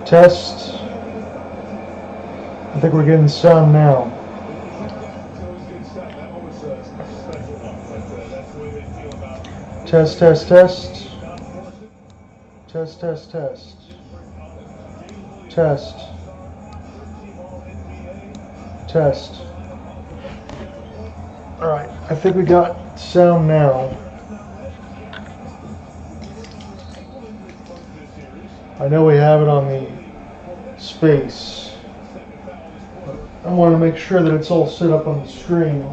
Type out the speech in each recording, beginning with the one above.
Test. I think we're getting sound now. Test, test, test. Test, test, test. Test. Test. Alright, I think we got sound now. I know we have it on the space. I want to make sure that it's all set up on the screen.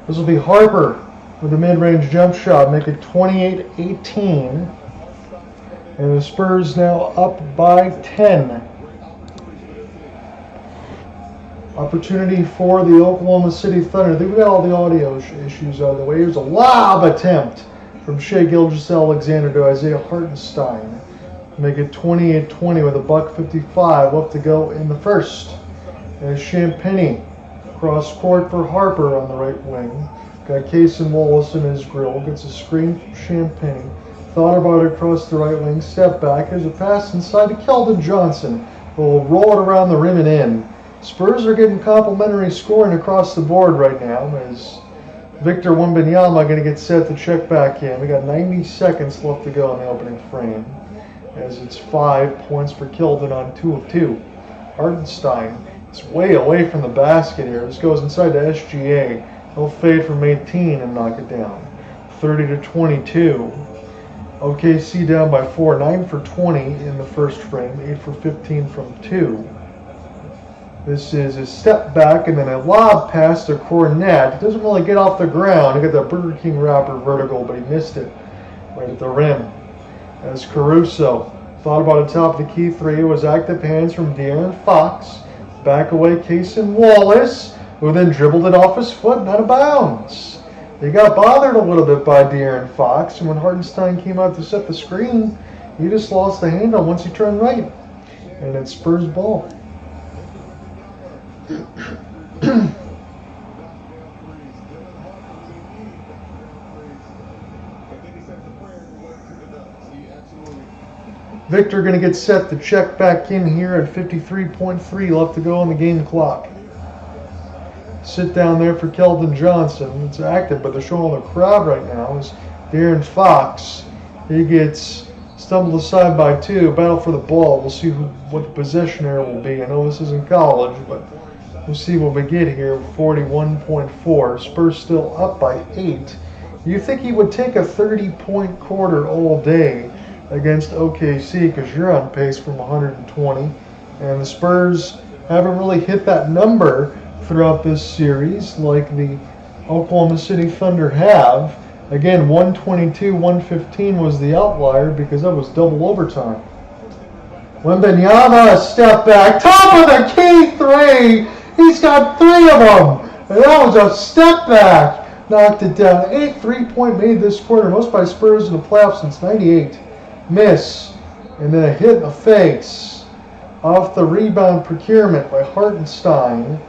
This will be Harper with a mid-range jump shot, make it 28-18. And the Spurs now up by 10. Opportunity for the Oklahoma City Thunder. I think we got all the audio issues out of the way. Here's a lob attempt from Gilgeous-Alexander to Isaiah Hartenstein. Make it 28-20 with a $1:55 left to go in the first. And Champagnie cross court for Harper on the right wing. Got Case and Wallace in his grill. Gets a screen from Champagnie. Thought about it across the right wing. Step back. Here's a pass inside to Keldon Johnson. We'll roll it around the rim and in. Spurs are getting complimentary scoring across the board right now as Victor Wembanyama going to get set to check back in. We got 90 seconds left to go in the opening frame as it's 5 points for Keldon on 2 of 2. Hartenstein is way away from the basket here. This goes inside to SGA. He'll fade from 18 and knock it down. 30-22. OKC down by 4. 9 for 20 in the first frame. 8 for 15 from 2. This is a step back and then a lob pass to Cornette. It doesn't really get off the ground. He got that Burger King wrapper vertical, but he missed it right at the rim. As Caruso thought about a top of the key three, it was active hands from De'Aaron Fox. Back away Case and Wallace, who then dribbled it off his foot and out of bounds. He got bothered a little bit by De'Aaron Fox, and when Hartenstein came out to set the screen, he just lost the handle once he turned right. And it's Spurs ball. Victor going to get set to check back in here at 53.3 left to go on the game clock. Sit down there for Keldon Johnson. It's active, but they're showing the crowd right now is De'Aaron Fox. He gets stumbled aside by 2. Battle for the ball. We'll see what the possession area will be. I know this isn't college, but we'll see what we get here. 41.4. Spurs still up by 8. You think he would take a 30-point quarter all day against OKC because you're on pace from 120. And the Spurs haven't really hit that number throughout this series like the Oklahoma City Thunder have. Again, 122-115 was the outlier because that was double overtime. Wembanyama, step back, top of the key three. He's got 3 of them. And that was a step back. Knocked it down. 8 3-point made this quarter. Most by Spurs in the playoffs since 98. Miss. And then a hit in the face. Off the rebound procurement by Hartenstein.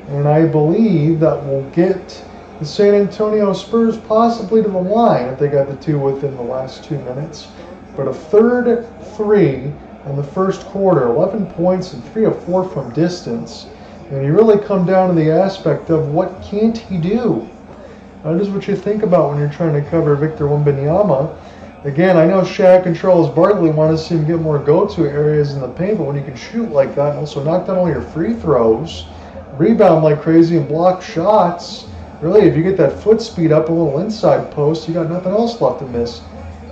And I believe that will get the San Antonio Spurs possibly to the line if they got the 2 within the last 2 minutes. But a third 3 in the first quarter. 11 points and 3 of 4 from distance. And you really come down to the aspect of what can't he do? That is what you think about when you're trying to cover Victor Wembanyama. Again, I know Shaq and Charles Barkley want to see him get more go-to areas in the paint, but when you can shoot like that and also knock down all your free throws, rebound like crazy and block shots, really, if you get that foot speed up a little inside post, you got nothing else left to miss.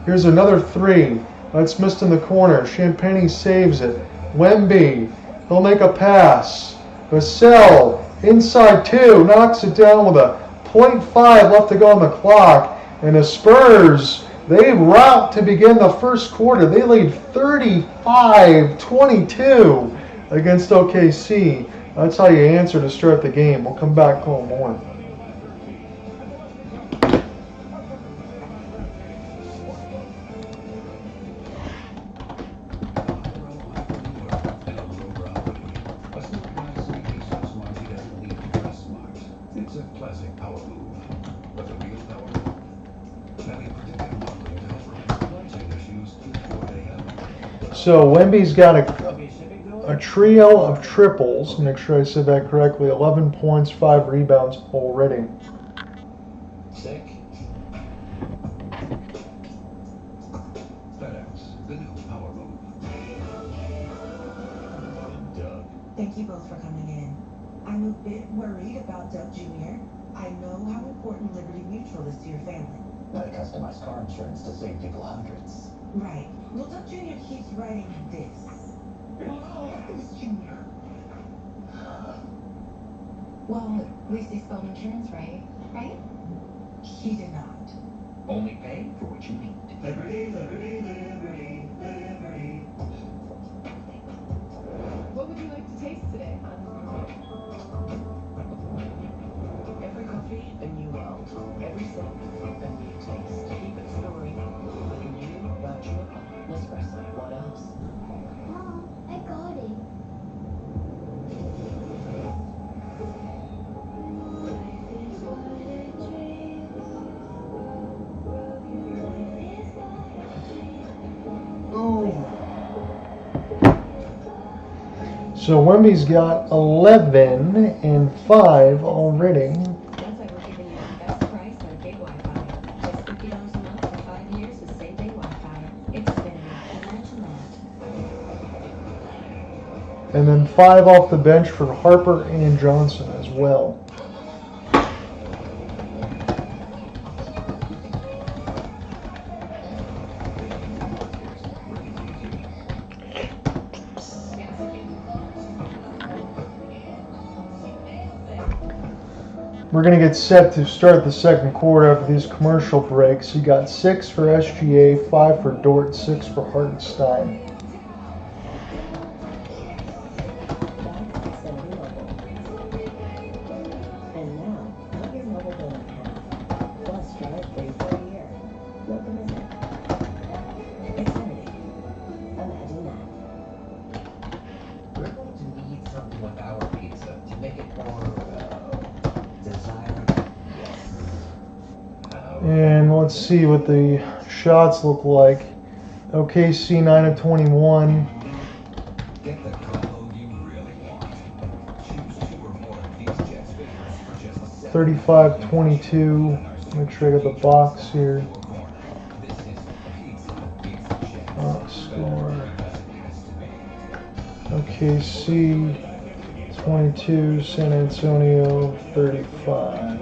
Here's another 3. That's missed in the corner. Champagnie saves it. Wemby, he'll make a pass. Vassell, inside 2, knocks it down with a .5 left to go on the clock. And the Spurs, they rout to begin the first quarter. They lead 35-22 against OKC. That's how you answer to start the game. We'll come back home more. So Wemby's got a trio of triples. Make sure I said that correctly. 11 points, 5 rebounds already. Sick. FedEx, the new power move. Doug. Thank you both for coming in. I'm a bit worried about Doug Jr. I know how important Liberty Mutual is to your family. Not a customized car insurance to save people hundreds. Right. Well, Doug Jr. keeps writing this. Who's Jr.? Well, at least he spelled insurance right? He did not. Only pay for what you need. Liberty, liberty, liberty, liberty. What would you like to taste today, hon? Every coffee, a new world. Every sip, a new taste. Keep it soaring with a new virtual Nespresso. What else? Mom, I got it. So Wemby's got 11 and 5 already. Sounds like we're giving you the best price on big Wi-Fi. Just $50 a month for 5 years with same-day Wi-Fi. It's spinning. Imagine that. And then 5 off the bench for Harper and Johnson as well. We're going to get set to start the second quarter after these commercial breaks. You got 6 for SGA, 5 for Dort, 6 for Hartenstein. And now, have your mobile bill account. Plus, drive free for a year. Welcome is it? It's Xfinity. Imagine that. We're going to need something with our pizza to make it more desirable. And let's see what the shots look like. OKC 9 of 21. Get the combo you really want. Choose 2 or more of these Jets figures for just 35-22. Make sure I got the box here. This is pizza Jets. Box score. OKC 22, San Antonio 35.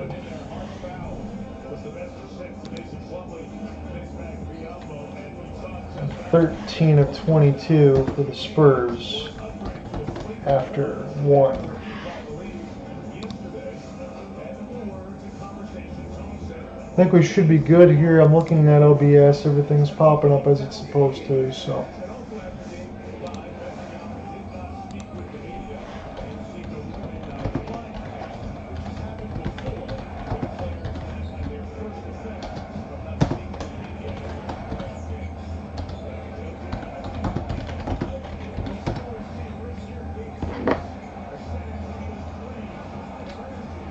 13 of 22 for the Spurs after 1. I think we should be good here. I'm looking at OBS. Everything's popping up as it's supposed to, so.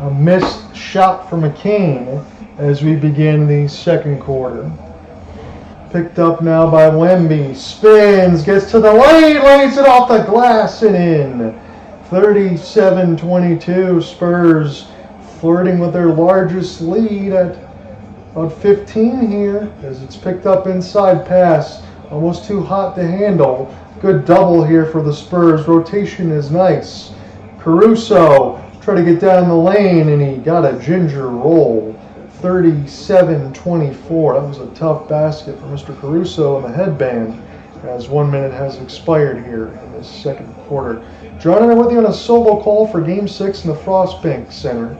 A missed shot for McCain as we begin the second quarter. Picked up now by Wemby. Spins, gets to the lane, lays it off the glass and in. 37-22. Spurs flirting with their largest lead at about 15 here as it's picked up inside pass. Almost too hot to handle. Good double here for the Spurs. Rotation is nice. Caruso tried to get down the lane and he got a ginger roll. 37-24. That was a tough basket for Mr. Caruso in the headband as 1 minute has expired here in this second quarter. John and I with you on a solo call for Game 6 in the Frost Bank Center,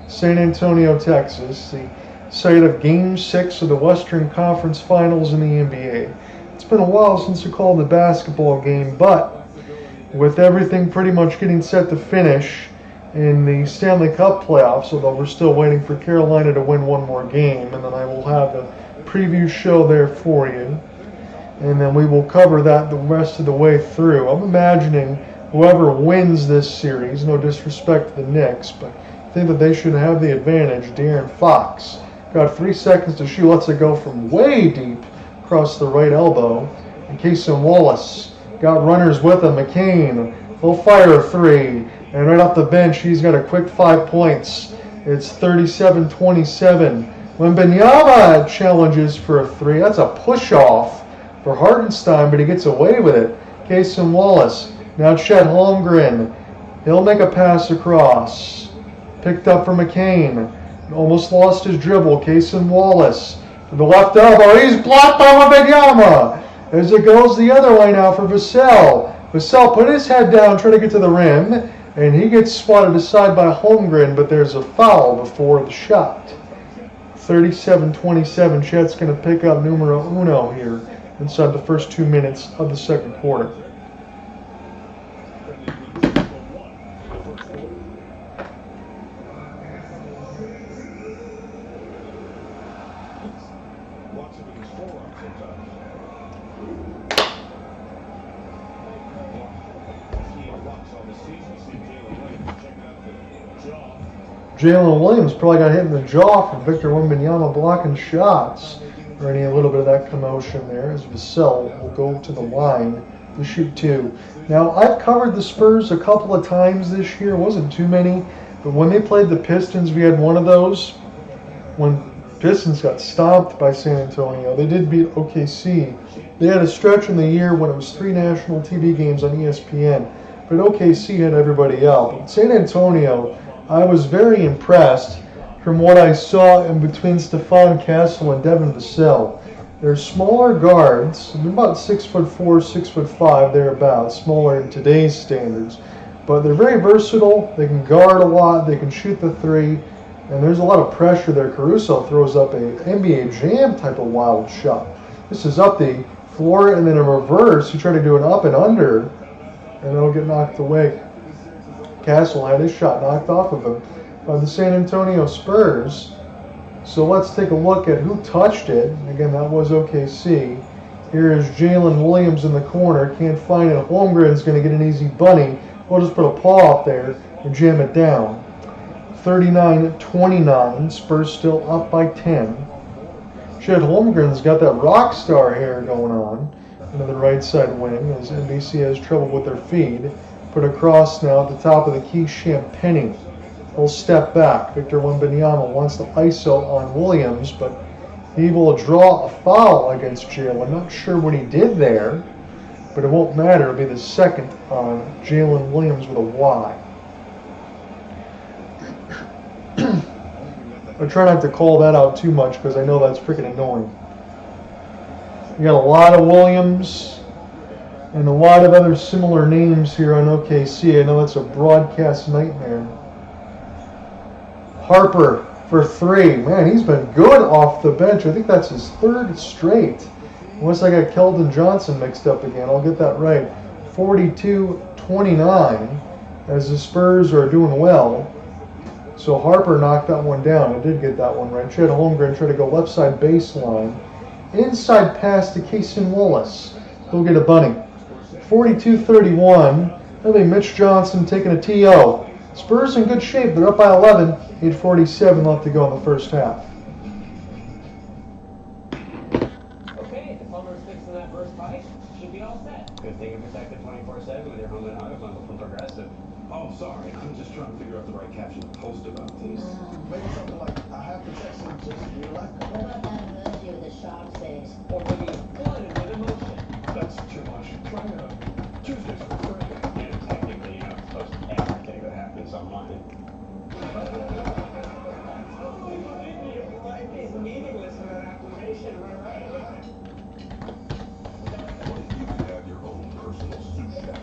San Antonio, Texas, the site of Game 6 of the Western Conference Finals in the NBA. It's been a while since we called the basketball game, but with everything pretty much getting set to finish in the Stanley Cup playoffs, although we're still waiting for Carolina to win one more game, and then I will have a preview show there for you, and then we will cover that the rest of the way through. I'm imagining whoever wins this series, no disrespect to the Knicks, but I think that they should have the advantage. De'Aaron Fox got 3 seconds to shoot, lets it go from way deep across the right elbow, and Cason Wallace got runners with him. McCain, he'll fire a 3. And right off the bench, he's got a quick 5 points. It's 37-27. Wemby challenges for a 3. That's a push-off for Hartenstein, but he gets away with it. Cason Wallace. Now Chet Holmgren. He'll make a pass across. Picked up for McCain. Almost lost his dribble. Cason Wallace. To the left elbow. He's blocked by Wemby. As it goes the other way now for Vassell. Vassell put his head down, trying to get to the rim. And he gets swatted aside by Holmgren, but there's a foul before the shot. 37-27. Chet's going to pick up numero uno here inside the first 2 minutes of the second quarter. Jalen Williams probably got hit in the jaw from Victor Wembanyama blocking shots, or a little bit of that commotion there, as Vassell will go to the line to shoot 2. Now, I've covered the Spurs a couple of times this year. It wasn't too many, but when they played the Pistons, we had one of those. When Pistons got stomped by San Antonio, they did beat OKC. They had a stretch in the year when it was 3 national TV games on ESPN, but OKC had everybody out. But San Antonio, I was very impressed from what I saw in between Stephon Castle and Devin Vassell. They're smaller guards, about 6'4", 6'5", thereabouts, smaller in today's standards. But they're very versatile. They can guard a lot. They can shoot the 3. And there's a lot of pressure there. Caruso throws up a NBA Jam type of wild shot. This is up the floor and then a reverse. You try to do an up and under, and it'll get knocked away. Castle had his shot knocked off of him by the San Antonio Spurs. So let's take a look at who touched it. Again, that was OKC. Here is Jalen Williams in the corner. Can't find it. Holmgren's going to get an easy bunny. We'll just put a paw up there and jam it down. 39-29. Spurs still up by 10. Chet Holmgren's got that rock star hair going on into the right side wing as NBC has trouble with their feed. Put across now at the top of the key, Champagny. He'll step back. Victor Wembanyama wants to ISO on Williams, but he will draw a foul against Jalen. Not sure what he did there, but it won't matter. It'll be the second on Jalen Williams with a Y. I try not to call that out too much because I know that's freaking annoying. You got a lot of Williams and a lot of other similar names here on OKC. I know it's a broadcast nightmare. Harper for 3. Man, he's been good off the bench. I think that's his 3rd straight. Unless I got Keldon Johnson mixed up again. I'll get that right. 42-29 as the Spurs are doing well. So Harper knocked that one down. I did get that one right. Chet Holmgren tried to go left side baseline. Inside pass to Cason Wallace. He'll get a bunny. 42-31. That'll be Mitch Johnson taking a TO. Spurs in good shape. They're up by 11. 8:47 left to go in the first half. Okay, the plumber's fixing that first pipe. Should be all set. Good thing you're protected 24/7 with your home and auto bundle from Progressive. Oh, sorry. I'm just trying to figure out the right caption to post about this. Maybe something like, I have to text him just to be like. What about that emoji with the sharp face? Or maybe flooded with emotion. That's too much. Try Tuesdays for free. Yeah, technically you're not supposed to everything that happens online. Life is meaningless without application, am I right? What if you could have your own personal sous chef?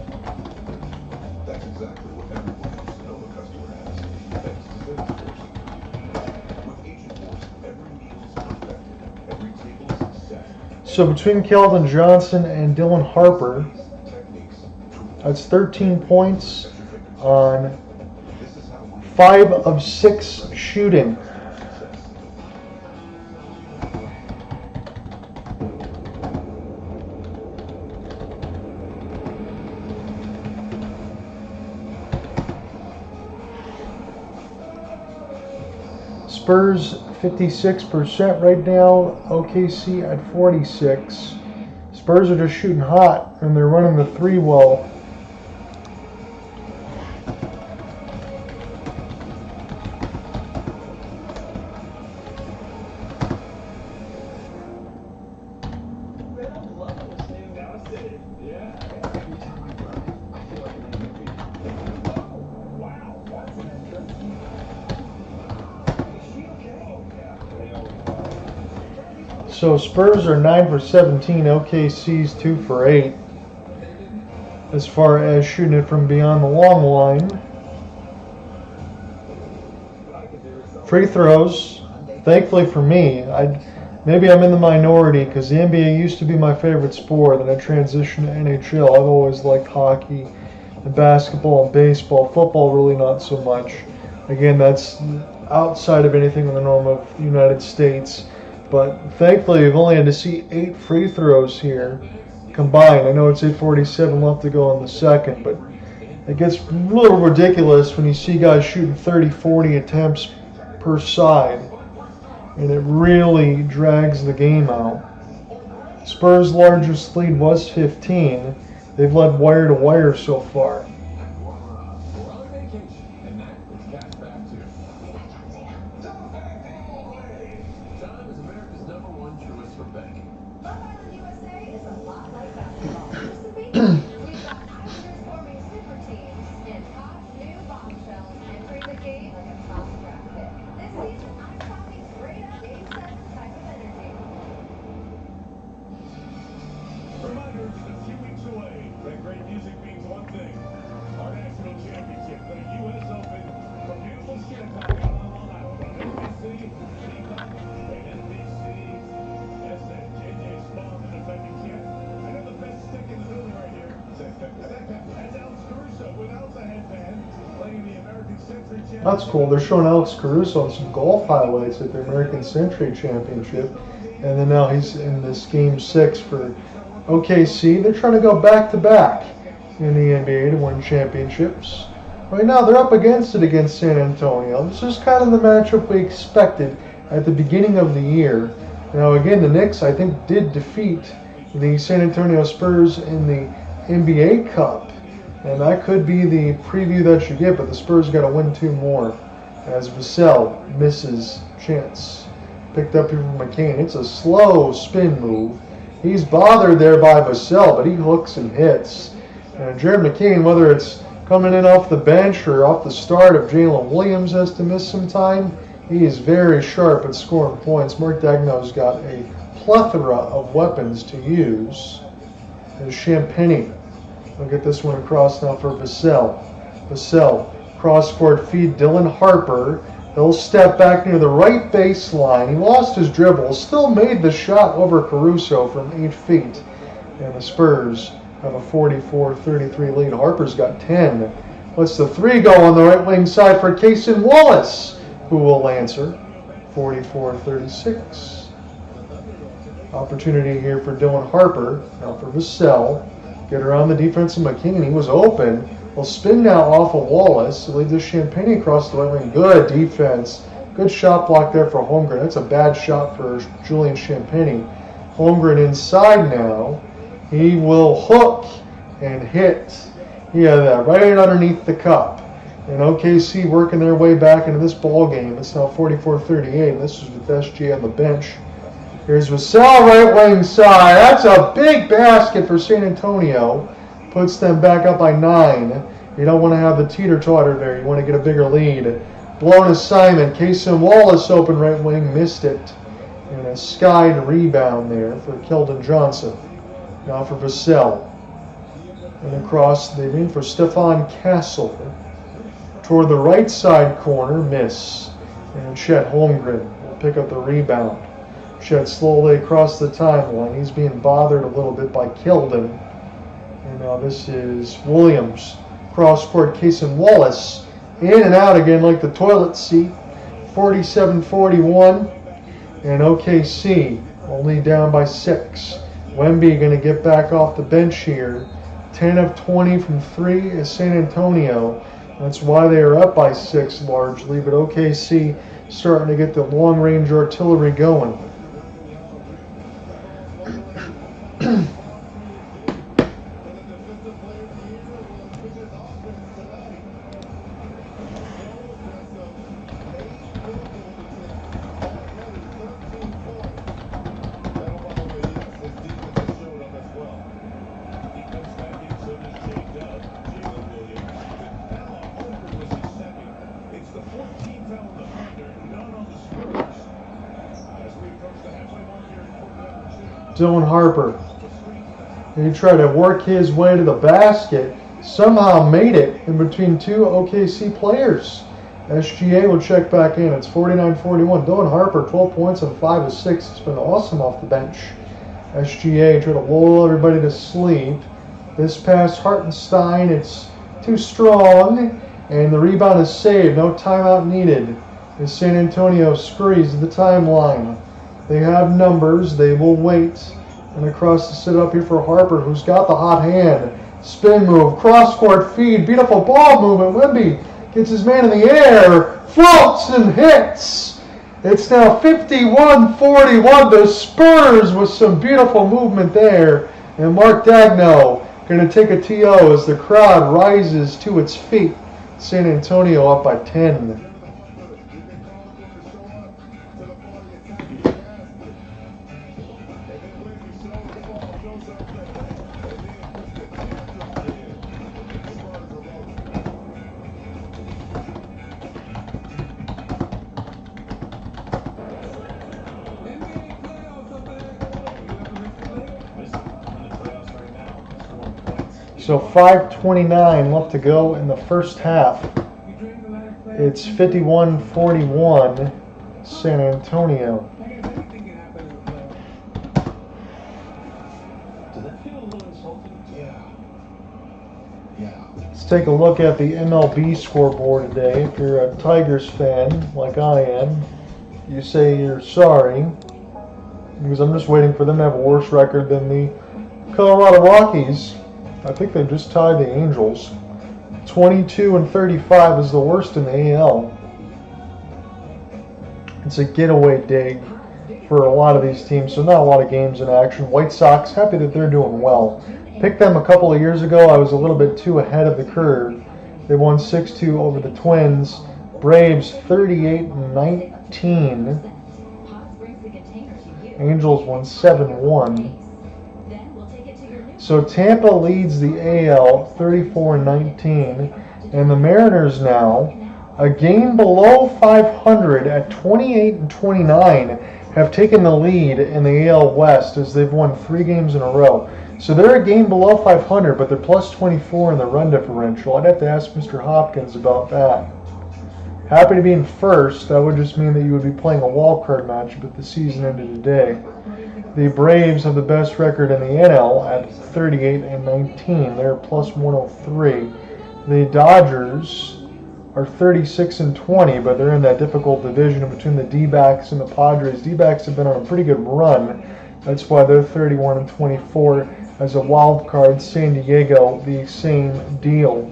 That's exactly what everyone wants to know the customer has. Thanks to Salesforce. With Agentforce, every meal is perfected. Every table is set. So between Keldon Johnson and Dylan Harper, That's 13 points on 5 of 6 shooting. Spurs 56% right now, OKC at 46. Spurs are just shooting hot and they're running the 3 well. So Spurs are 9 for 17, OKC's 2 for 8. As far as shooting it from beyond the long line. Free throws, thankfully for me, maybe I'm in the minority because the NBA used to be my favorite sport, then I transitioned to NHL. I've always liked hockey and basketball and baseball. Football really not so much. Again, that's outside of anything in the norm of the United States. But thankfully, we've only had to see 8 free throws here combined. I know it's 8:47 left to go in the second, but it gets a little ridiculous when you see guys shooting 30, 40 attempts per side. And it really drags the game out. Spurs' largest lead was 15. They've led wire to wire so far. That's cool. They're showing Alex Caruso on some golf highlights at the American Century Championship. And then now he's in this Game 6 for OKC. They're trying to go back-to-back in the NBA to win championships. Right now they're up against it against San Antonio. This is kind of the matchup we expected at the beginning of the year. Now again, the Knicks, I think, did defeat the San Antonio Spurs in the NBA Cup. And that could be the preview that you get, but the Spurs got to win 2 more as Vassell misses chance. Picked up here from McCain. It's a slow spin move. He's bothered there by Vassell, but he hooks and hits. And Jared McCain, whether it's coming in off the bench or off the start of Jalen Williams has to miss some time, he is very sharp at scoring points. Mark Dagnow's got a plethora of weapons to use. There's Champagny. I'll get this one across now for Vassell. Vassell, cross-court feed, Dylan Harper. He'll step back near the right baseline. He lost his dribble, still made the shot over Caruso from 8 feet. And the Spurs have a 44-33 lead. Harper's got 10. Lets the 3 go on the right wing side for Cason Wallace, who will answer 44-36. Opportunity here for Dylan Harper. Now for Vassell. Get around the defense of McCain. He was open. Will spin now off of Wallace. Leads the Champagny across the right wing. Good defense. Good shot block there for Holmgren. That's a bad shot for Julian Champagny. Holmgren inside now. He will hook and hit. He had that right underneath the cup. And OKC working their way back into this ball game. It's now 44-38. This is with SG on the bench. Here's Vassell, right wing side. That's a big basket for San Antonio. Puts them back up by 9. You don't want to have the teeter-totter there. You want to get a bigger lead. Blown assignment. Cason Wallace open right wing. Missed it. And a skied rebound there for Keldon Johnson. Now for Vassell. And across the ring for Stefan Castle. Toward the right side corner. Miss. And Chet Holmgren will pick up the rebound. Chet slowly across the timeline. He's being bothered a little bit by Keldon. And now this is Williams. Cross court, case and Wallace. In and out again like the toilet seat. 47-41. And OKC only down by 6. Wemby going to get back off the bench here. 10 of 20 from 3 is San Antonio. That's why they are up by 6 largely. But OKC starting to get the long-range artillery going. Dylan Harper. He tried to work his way to the basket. Somehow made it in between 2 OKC players. SGA will check back in. It's 49-41. Dylan Harper, 12 points and 5 of 6. It's been awesome off the bench. SGA trying to lull everybody to sleep. This pass, Hartenstein, it's too strong. And the rebound is saved. No timeout needed. As San Antonio scurries to the timeline. They have numbers. They will wait. And across the sit up here for Harper, who's got the hot hand. Spin move, cross court feed, beautiful ball movement. Wemby gets his man in the air, floats and hits. It's now 51-41. The Spurs with some beautiful movement there. And Mark Dagno going to take a TO as the crowd rises to its feet. San Antonio up by 10. So 5:29 left to go in the first half. It's 51-41 San Antonio. Let's take a look at the MLB scoreboard today. If you're a Tigers fan like I am, you say you're sorry because I'm just waiting for them to have a worse record than the Colorado Rockies. I think they've just tied the Angels. 22-35 is the worst in the AL. It's a getaway day for a lot of these teams, so not a lot of games in action. White Sox, happy that they're doing well. Picked them a couple of years ago. I was a little bit too ahead of the curve. They won 6-2 over the Twins. Braves 38-19. Angels won 7-1. So Tampa leads the AL 34-19, and the Mariners now, a game below 500 at 28-29, have taken the lead in the AL West as they've won 3 games in a row. So they're a game below 500, but they're plus 24 in the run differential. I'd have to ask Mr. Hopkins about that. Happy to be in first. That would just mean that you would be playing a wild card match, but the season ended today. The Braves have the best record in the NL at 38-19. They're plus 103. The Dodgers are 36-20, but they're in that difficult division between the D-backs and the Padres. D-backs have been on a pretty good run. That's why they're 31-24. As a wild card, San Diego, the same deal.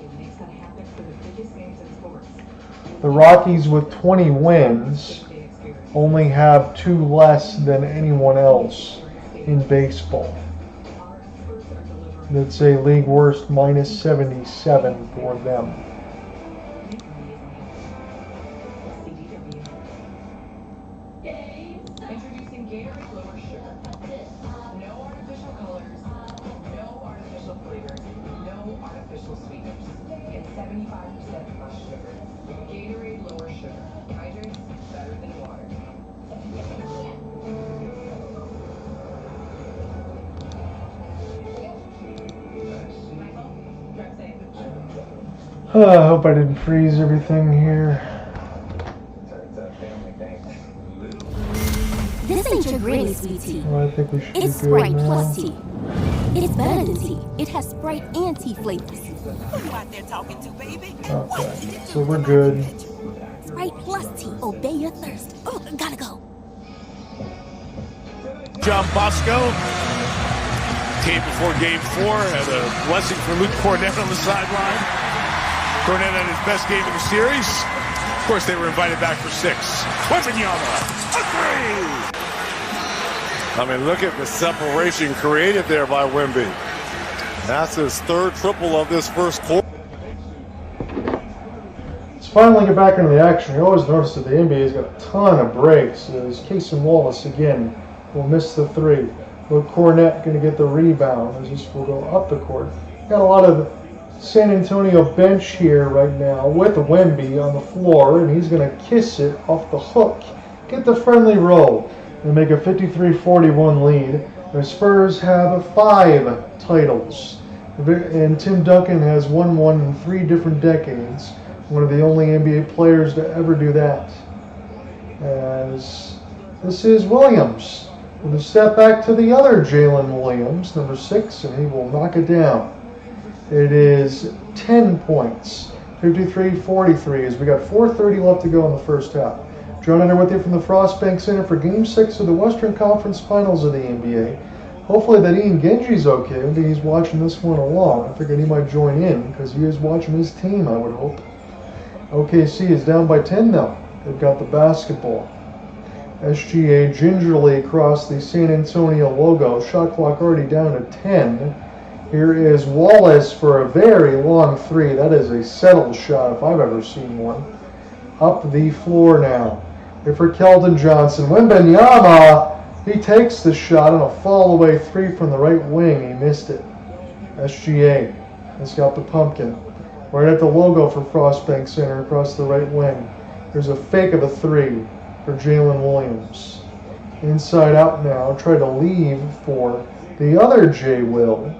The Rockies with 20 wins only have 2 less than anyone else in baseball. That's a league worst minus 77 for them. Introducing Gatorade Lower Sugar. No artificial colors, no artificial flavors, no artificial sweeteners. It's 75% less sugar. Gatorade Lower Sugar. Hydrates better than water. I hope I didn't freeze everything here. This ain't your granny, sweet tea. Well, I think we should It's be good Sprite now. Plus tea. It's better than tea. It has Sprite and tea flavors. Who you out there talking to, baby? Okay, so we're good. Sprite plus tea. Obey your thirst. Oh, gotta go. John Bosco came before Game 4, had a blessing for Luke Cornett on the sideline. Cornett had his best game of the series. Of course, they were invited back for 6. Wemby, a 3! I mean, look at the separation created there by Wemby. That's his 3rd triple of this first quarter. Let's finally get back into the action. You always notice that the NBA's got a ton of breaks. As Casey Wallace again will miss the 3. Luke Cornett going to get the rebound as this will go up the court. Got a lot of San Antonio bench here right now with Wemby on the floor, and he's going to kiss it off the hook. Get the friendly roll and make a 53-41 lead. The Spurs have 5 titles, and Tim Duncan has won one in 3 different decades. One of the only NBA players to ever do that. As this is Williams with a step back to the other Jalen Williams, number 6, and he will knock it down. It is 10 points, 53-43, as we got 4:30 left to go in the first half. JohnRyanOtt with you from the Frost Bank Center for Game 6 of the Western Conference Finals of the NBA. Hopefully that Ian Genji's okay. Maybe he's watching this one along. I figured he might join in because he is watching his team, I would hope. OKC is down by 10 now. They've got the basketball. SGA gingerly across the San Antonio logo. Shot clock already down to 10. Here is Wallace for a very long 3. That is a settled shot if I've ever seen one. Up the floor now. Here for Keldon Johnson. Wembanyama, he takes the shot on a fall-away 3 from the right wing. He missed it. SGA has got the pumpkin. Right at the logo for Frost Bank Center across the right wing. There's a fake of a 3 for Jalen Williams. Inside out now. Try to leave for the other J. Will.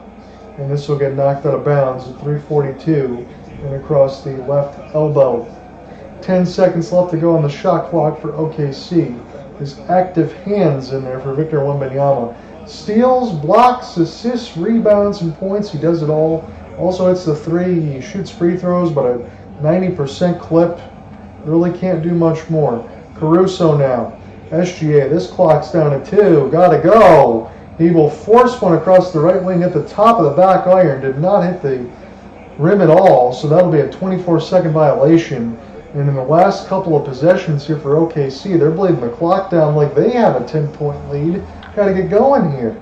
And this will get knocked out of bounds at 3:42 and across the left elbow. 10 seconds left to go on the shot clock for OKC. His active hands in there for Victor Wembanyama. Steals, blocks, assists, rebounds, and points. He does it all. Also hits the 3. He shoots free throws, but a 90% clip. Really can't do much more. Caruso now. SGA, this clock's down to 2. Gotta go. He will force one across the right wing at the top of the back iron. Did not hit the rim at all, so that'll be a 24-second violation. And in the last couple of possessions here for OKC, they're bleeding the clock down like they have a 10-point lead. Got to get going here.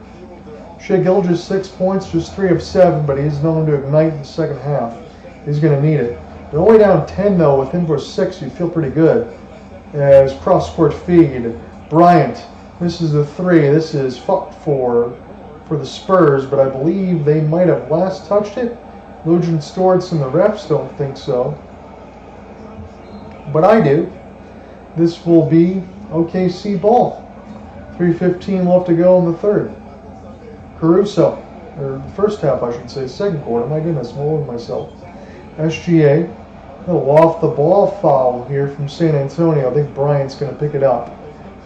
Shai Gilgeous 6 points, just 3 of 7, but he's known to ignite in the second half. He's going to need it. They're only down 10 though. With him for 6, you feel pretty good. As cross-court feed, Bryant. This is the 3. This is fought for the Spurs, but I believe they might have last touched it. Lujan Storts and the refs don't think so. But I do. This will be OKC ball. 3:15 left to go in the third. Caruso, or the first half I should say, second quarter. My goodness, I'm all over myself. SGA, a little off the ball foul here from San Antonio. I think Bryant's going to pick it up.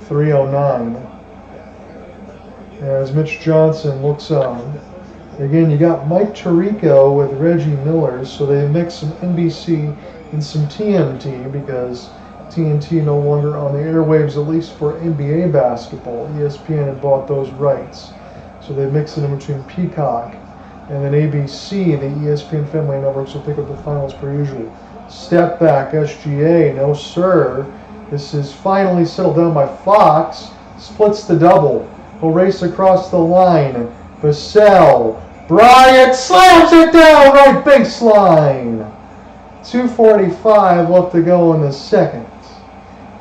3:09. As Mitch Johnson looks on. Again, you got Mike Tirico with Reggie Miller, so they mix some NBC and some TNT because TNT no longer on the airwaves, at least for NBA basketball. ESPN had bought those rights. So they mix it in between Peacock and then ABC, the ESPN family networks will pick up the finals per usual. Step back, SGA, no sir. This is finally settled down by Fox. Splits the double. He'll race across the line. Vassell. Bryant slams it down right baseline. 2:45 left to go in the second.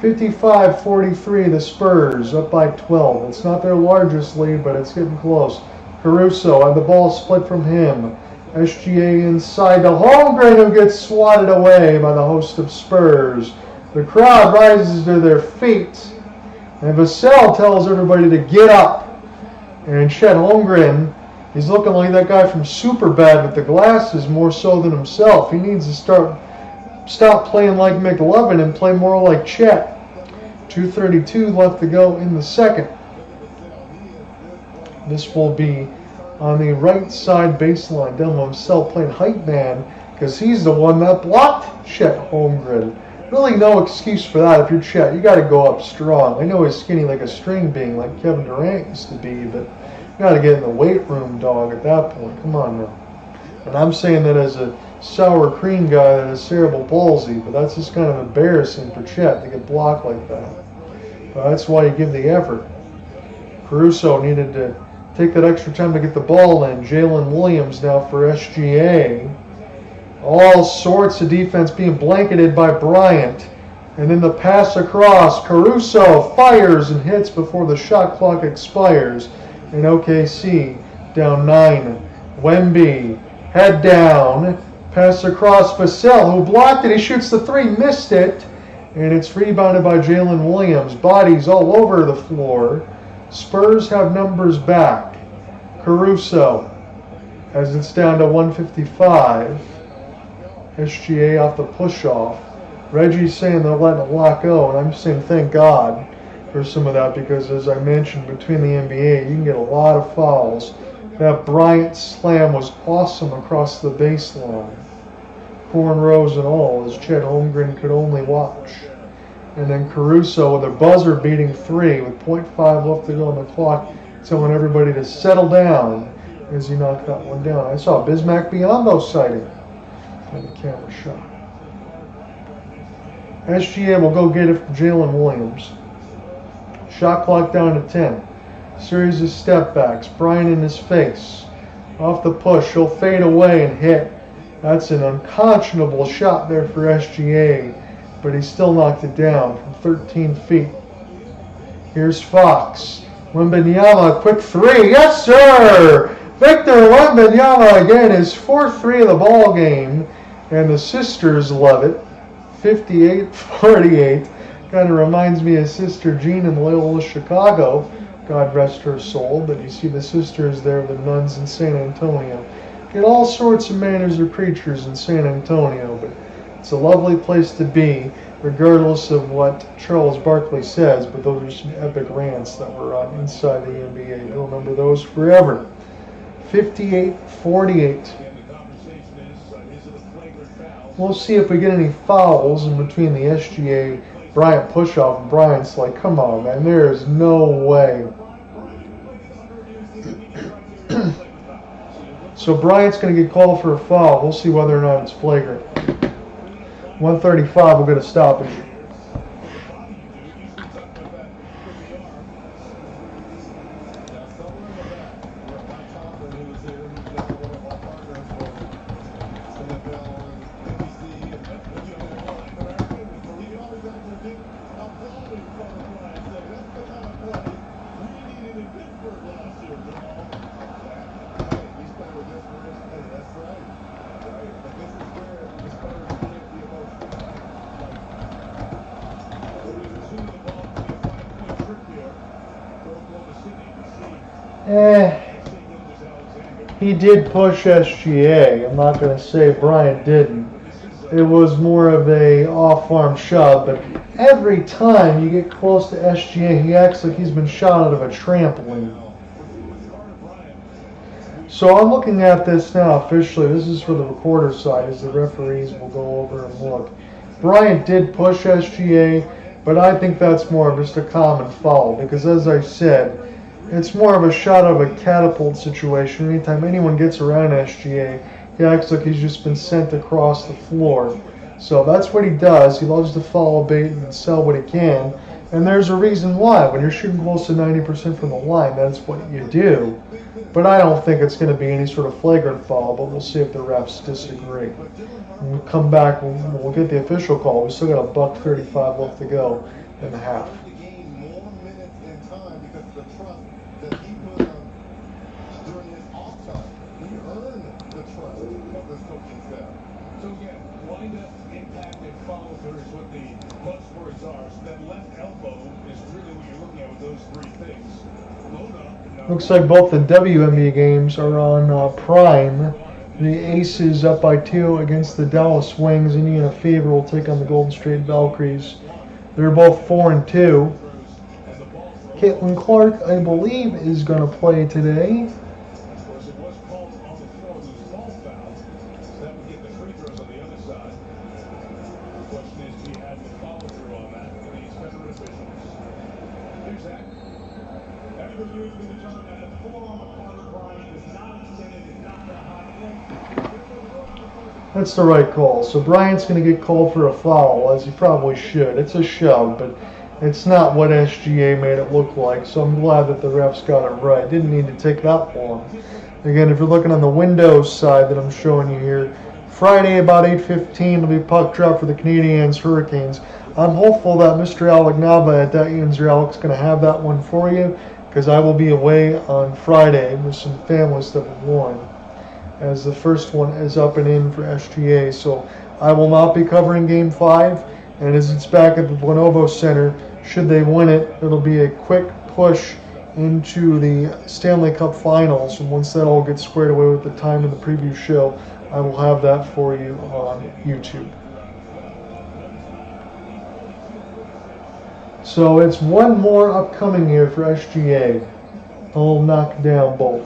55-43, the Spurs up by 12. It's not their largest lead, but it's getting close. Caruso had the ball split from him. SGA inside to Holmgren, who gets swatted away by the host of Spurs. The crowd rises to their feet, and Vassell tells everybody to get up. And Chet Holmgren, he's looking like that guy from Superbad with the glasses more so than himself. He needs to stop playing like McLovin and play more like Chet. 2:32 left to go in the second. This will be on the right side baseline. Dylan himself playing hype man because he's the one that blocked Chet Holmgren. Really no excuse for that if you're Chet. You got to go up strong. I know he's skinny like a string bean like Kevin Durant used to be, but you got to get in the weight room, dog, at that point. Come on now. And I'm saying that as a sour cream guy that has cerebral palsy, but that's just kind of embarrassing for Chet to get blocked like that. But that's why you give the effort. Caruso needed to take that extra time to get the ball in. Jalen Williams now for SGA. All sorts of defense being blanketed by Bryant. And then the pass across. Caruso fires and hits before the shot clock expires. And OKC down 9. Wemby, head down. Pass across Vassell, who blocked it. He shoots the three, missed it. And it's rebounded by Jalen Williams. Bodies all over the floor. Spurs have numbers back. Caruso, as it's down to 155. SGA off the push-off. Reggie's saying they're letting it lock go, and I'm saying thank God for some of that because, as I mentioned, between the NBA, you can get a lot of fouls. That Bryant slam was awesome across the baseline. Cornrows and all, as Chet Holmgren could only watch. And then Caruso with a buzzer beating three with 0.5 left to go on the clock, telling everybody to settle down as he knocked that one down. I saw Bismack Biyombo sighting on the camera shot. SGA will go get it from Jalen Williams. Shot clock down to 10. Series of step backs. Bryant in his face. Off the push. He'll fade away and hit. That's an unconscionable shot there for SGA, but he still knocked it down from 13 feet. Here's Fox. Wembanyama, quick three. Yes, sir! Victor Wembanyama again, his fourth three of the ball game, and the sisters love it. 58-48. Kind of reminds me of Sister Jean in Loyola, Chicago. God rest her soul. But you see the sisters there, the nuns in San Antonio. Get all sorts of manners of creatures in San Antonio, but it's a lovely place to be, regardless of what Charles Barkley says. But those are some epic rants that were on inside the NBA. You'll remember those forever. 58-48. We'll see if we get any fouls in between the SGA Bryant push-off, and Bryant's like, come on, man, there is no way. So Bryant's going to get called for a foul. We'll see whether or not it's flagrant. 135 will get a stoppage. He did push SGA. I'm not going to say Bryant didn't. It was more of a off-arm shove, but every time you get close to SGA, he acts like he's been shot out of a trampoline. So I'm looking at this now officially. This is for the recorder side, as the referees will go over and look. Bryant did push SGA, but I think that's more of just a common foul, because as I said, it's more of a shot of a catapult situation. Anytime anyone gets around SGA, he acts like he's just been sent across the floor. So that's what he does. He loves to follow bait and sell what he can. And there's a reason why. When you're shooting close to 90% from the line, that's what you do. But I don't think it's going to be any sort of flagrant foul, but we'll see if the refs disagree. When we come back, we'll get the official call. We still got a $1:35 left to go in the half. So again, wind-up, impact, and follow-through is what the buzzwords are. So that left elbow is really what you're looking at with those three things. Looks like both the WNBA games are on Prime. The Aces up by 2 against the Dallas Wings. Indiana Fever will take on the Golden State Valkyries. They're both 4-2. Caitlin Clark, I believe, is going to play today. She has the follow-through on that for these veteran officials. Here's Zach. Everybody here has been determined that the forearm of Carter Bryant is not extended, is not that high. That's the right call. So Bryant's going to get called for a foul, as he probably should. It's a shove, but it's not what SGA made it look like. So I'm glad that the refs got it right. Didn't need to take that long. Again, if you're looking on the Windows side that I'm showing you here, Friday about 8:15 will be puck drop for the Canadiens Hurricanes. I'm hopeful that Mr. Alagnava at that Israel is going to have that one for you, because I will be away on Friday with some family stuff at 1, as the first one is up and in for SGA. So I will not be covering Game 5, and as it's back at the Lenovo Center, should they win it, it'll be a quick push into the Stanley Cup Finals, and once that all gets squared away with the time of the preview show, I will have that for you on YouTube. So it's one more upcoming here for SGA. I'll knock down both.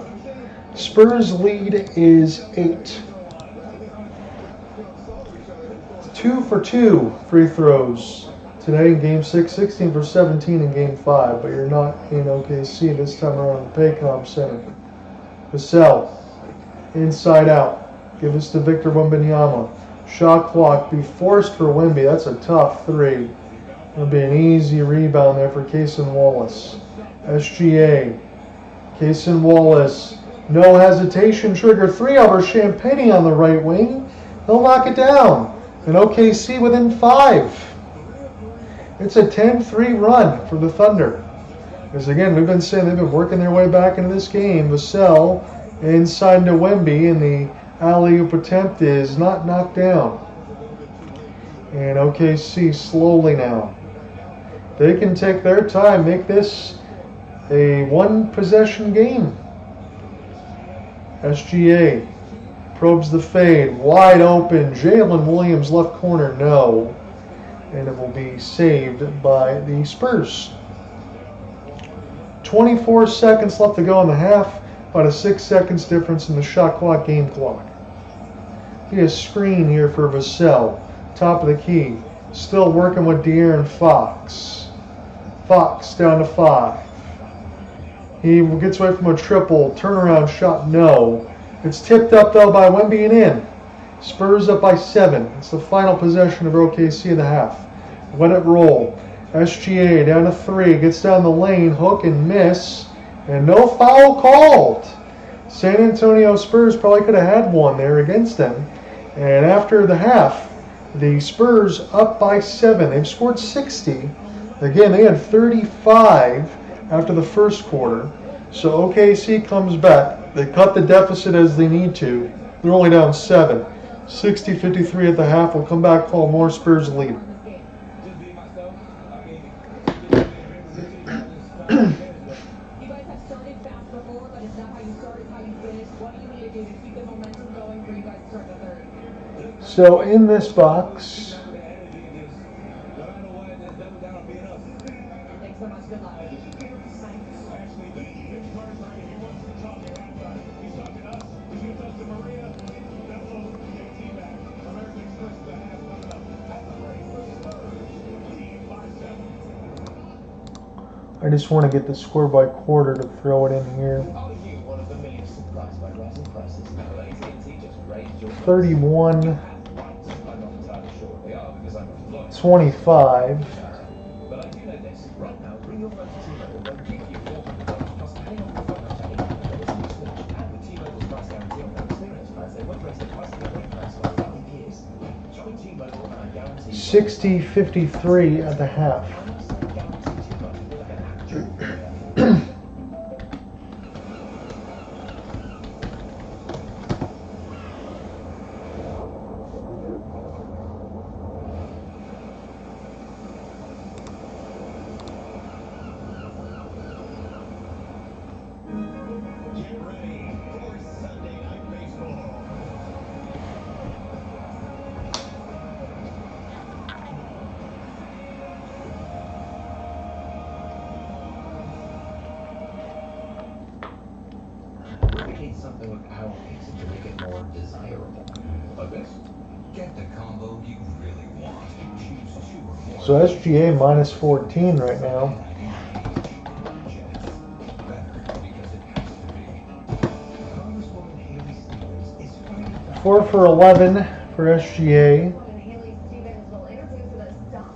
Spurs lead is 8. 2 for 2 free throws today in Game 6, 16 for 17 in Game 5, but you're not in OKC this time around in the Paycom Center. Vassell, inside out. Give this to Victor Wembanyama. Shot clock be forced for Wemby. That's a tough 3. It'll be an easy rebound there for Cason Wallace. SGA. Cason Wallace. No hesitation. Trigger 3 over Champagne on the right wing. They'll knock it down. And OKC within 5. It's a 10-3 run for the Thunder. Because again, we've been saying they've been working their way back into this game. Vassell inside to Wemby, and the alley-oop attempt is not knocked down. And OKC slowly now. They can take their time, make this a one-possession game. SGA probes the fade, wide open. Jalen Williams left corner, no. And it will be saved by the Spurs. 24 seconds left to go in the half. About a 6 seconds difference in the shot clock, game clock. Be a screen here for Vassell. Top of the key. Still working with De'Aaron Fox. Fox down to 5. He gets away from a triple. Turnaround shot, no. It's tipped up though by Wemby and in. Spurs up by 7. It's the final possession of OKC in the half. Let it roll. SGA down to 3. Gets down the lane. Hook and miss. And no foul called. San Antonio Spurs probably could have had one there against them. And after the half, the Spurs up by 7. They've scored 60. Again, they had 35 after the first quarter. So OKC comes back. They cut the deficit as they need to. They're only down 7. 60-53 at the half. We'll come back, call more Spurs lead. So in this box, I just want to get the score by quarter to throw it in here. 31. 25. $60-53 at the half. Something with our pizza to make it more desirable. Like this? Get the combo you really want. Choose So SGA minus 14 right now. 4 for 11 for SGA.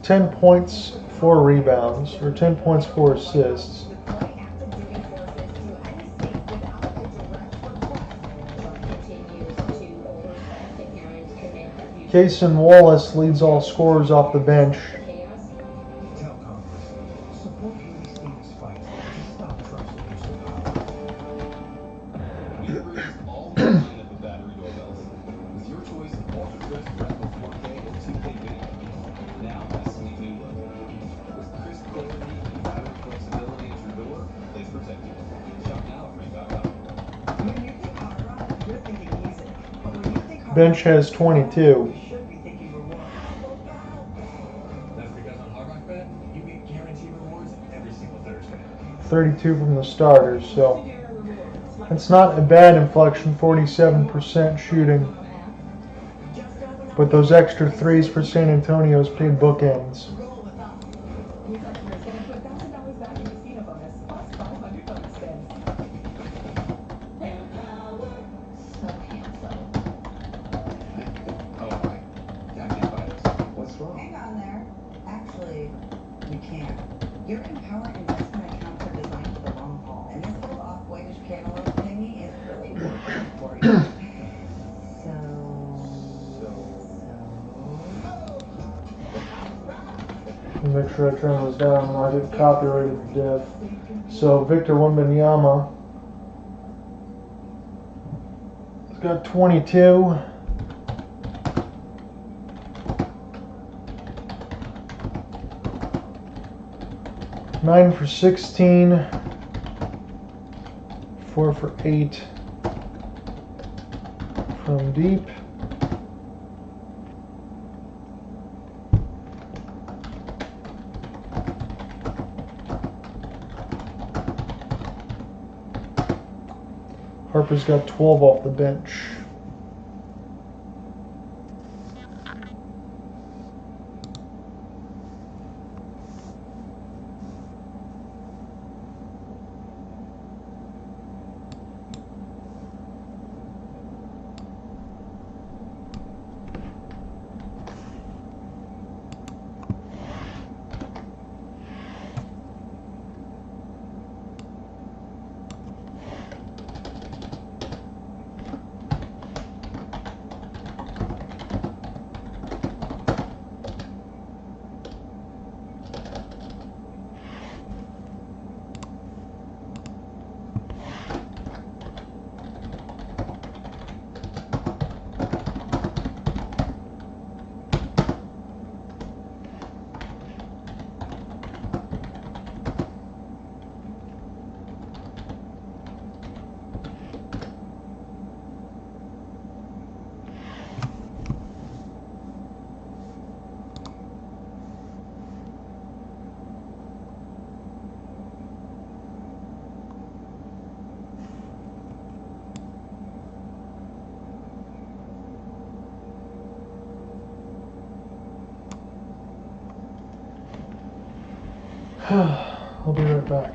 10 points, 4 rebounds, or 10 points, 4 assists. Cason Wallace leads all scorers off the bench. Bench has 22. That's because on Hard Rock Bet, you get guaranteed rewards every single Thursday. 32 from the starters, so it's not a bad inflection, 47% shooting. But those extra threes for San Antonio's paid bookends. Hang on there. Actually, you can't. Your Empower investment accounts are designed for the long haul, and this little off-whitish cantaloupe thingy is really working for you. Make sure I turn those down when I get copyrighted to death. So Victor Wembanyama has got 22. Nine for 16, 4 for 8 from deep. Harper's got 12 off the bench. I'll be right back.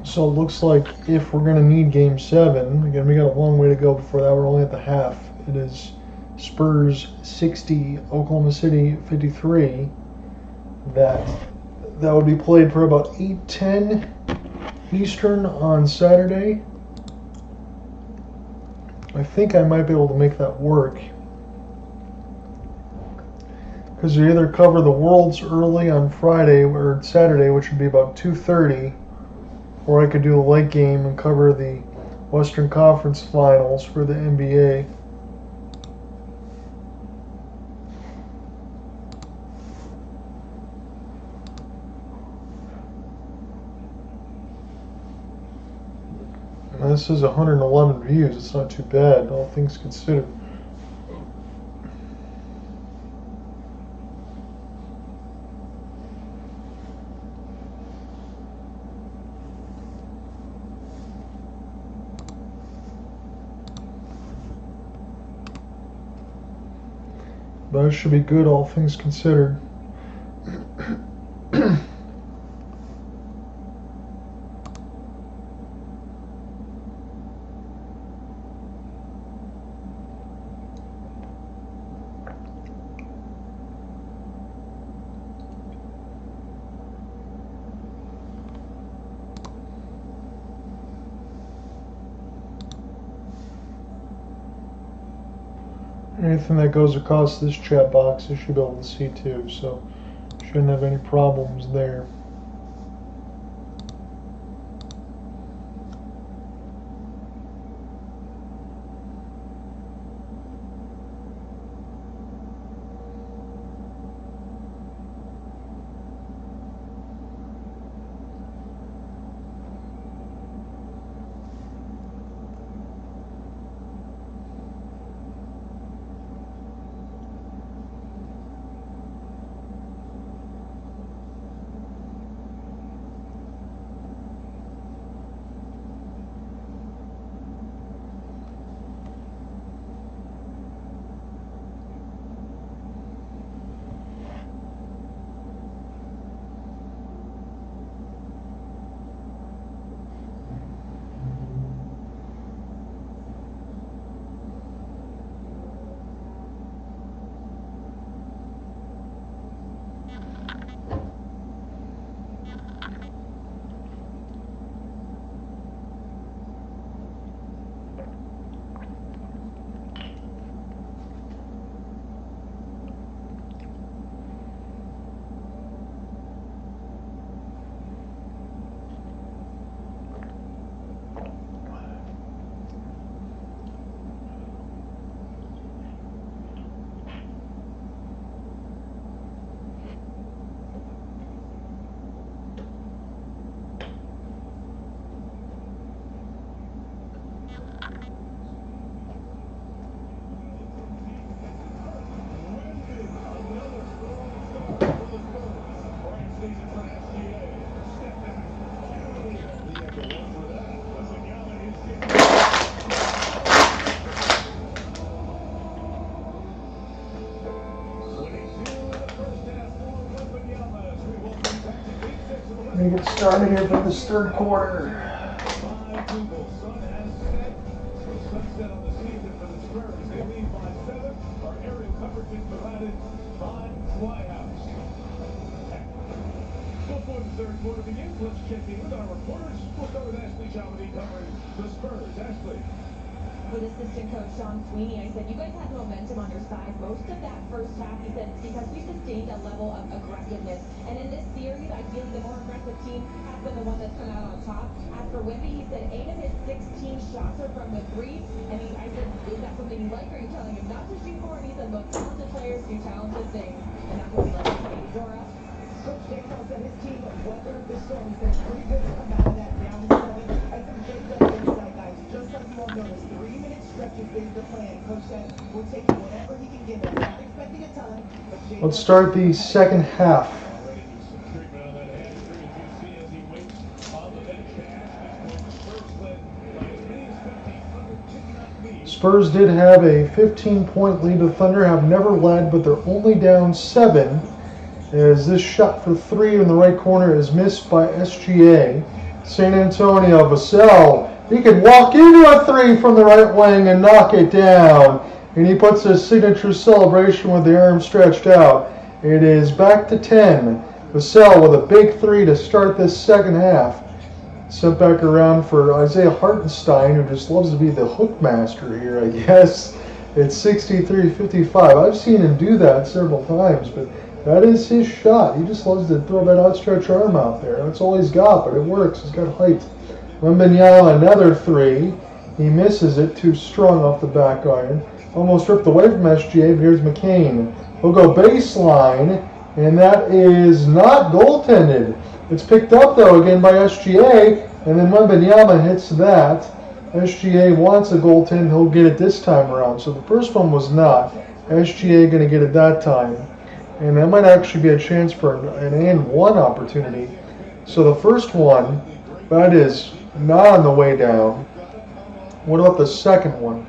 So it looks like if we're going to need Game 7, again, we got a long way to go before that. We're only at the half. It is Spurs 60, Oklahoma City 53. That would be played for about 8:10 Eastern on Saturday. I think I might be able to make that work. because you either cover the Worlds early on Friday or Saturday, which would be about 2:30, or I could do a late game and cover the Western Conference Finals for the NBA. And this is 111 views. It's not too bad, all things considered. But it should be good, all things considered. Anything that goes across this chat box, you should be able to see too, so shouldn't have any problems there. Let me get started here for this third quarter. Before the third quarter begins, let's check in with our reporters. We'll start with Ashley Chalmety covering the Spurs. Ashley. With assistant coach Sean Sweeney, I said, you guys had momentum on your side most of that first half. He said, because we sustained a level of aggressiveness. And in this series, I feel the more aggressive team has been the one that's come out on top. As for Wemby, he said 8 of his 16 shots are from the three. And I said, is that something you like, or are you telling him not to shoot more? And he said, look, talented players do talented things. And that's what we like to see. Dora. Coach Daniel said his team weathered the storm. He said pretty good to come out of that down 7. And some things on the inside, guys. Just like you all noticed, 3-minute stretches is the plan. Coach said we're taking whatever he can give us. Not expecting a ton. Let's start the second half. Spurs did have a 15-point lead. The Thunder have never led, but they're only down 7. As this shot for 3 in the right corner is missed by SGA. San Antonio, Vassell, he can walk into a 3 from the right wing and knock it down. And he puts his signature celebration with the arm stretched out. It is back to 10. Vassell with a big 3 to start this second half. Sent back around for Isaiah Hartenstein, who just loves to be the hook master here, I guess. It's 63-55. I've seen him do that several times, but that is his shot. He just loves to throw that outstretched arm out there. That's all he's got, but it works. He's got height. Wemby, another three. He misses it. Too strong off the back iron. Almost ripped away from SGA, but here's McCain. He'll go baseline, and that is not goaltended. It's picked up, though, again by SGA, and then Wemby hits that. SGA wants a goaltend. He'll get it this time around. So the first one was not. SGA going to get it that time. And that might actually be a chance for an and one opportunity. So the first one, that is not on the way down. What about the second one?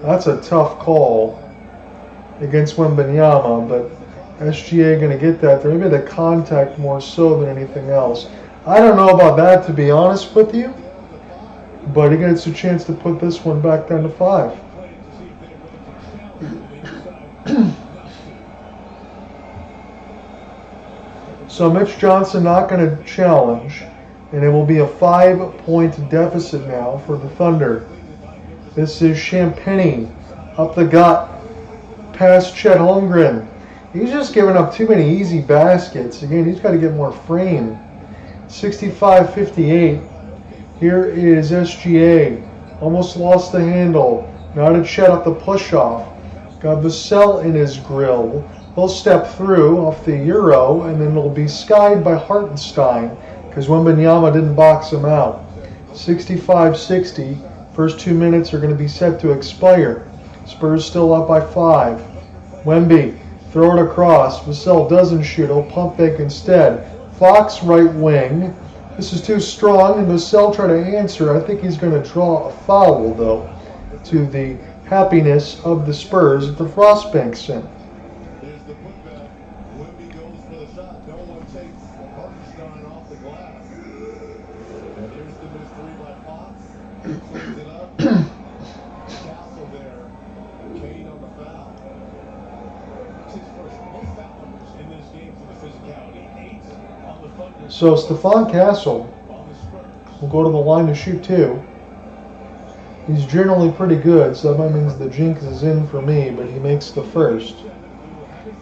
That's a tough call against Wemby, but SGA going to get that there. Maybe the contact more so than anything else. I don't know about that, to be honest with you. But he gets a chance to put this one back down to 5. So Mitch Johnson not going to challenge, and it will be a 5-point deficit now for the Thunder. This is Champagny up the gut, past Chet Holmgren. He's just giving up too many easy baskets. Again, he's got to get more frame. 65-58. Here is SGA. Almost lost the handle. Now to Chet up the push-off. Got Vassell in his grill. He'll step through off the Euro, and then it'll be skied by Hartenstein because Wemby didn't box him out. 65-60. First 2 minutes are going to be set to expire. Spurs still up by 5. Wemby, throw it across. Vassell doesn't shoot. He'll pump fake instead. Fox right wing. This is too strong, and Vassell try to answer. I think he's going to draw a foul, though, to the happiness of the Spurs at the Frostbank Center. There's the putback. Wemby goes for the shot. No one takes Hartenstein off the glass. And there's the missed three by Fox. He cleans it up. Castle there. Kane on the foul. It's his first foul numbers in this game for the physicality. 8 on the Thunder. So Stephon Castle will go to the line to shoot 2. He's generally pretty good, so that means the jinx is in for me, but he makes the first.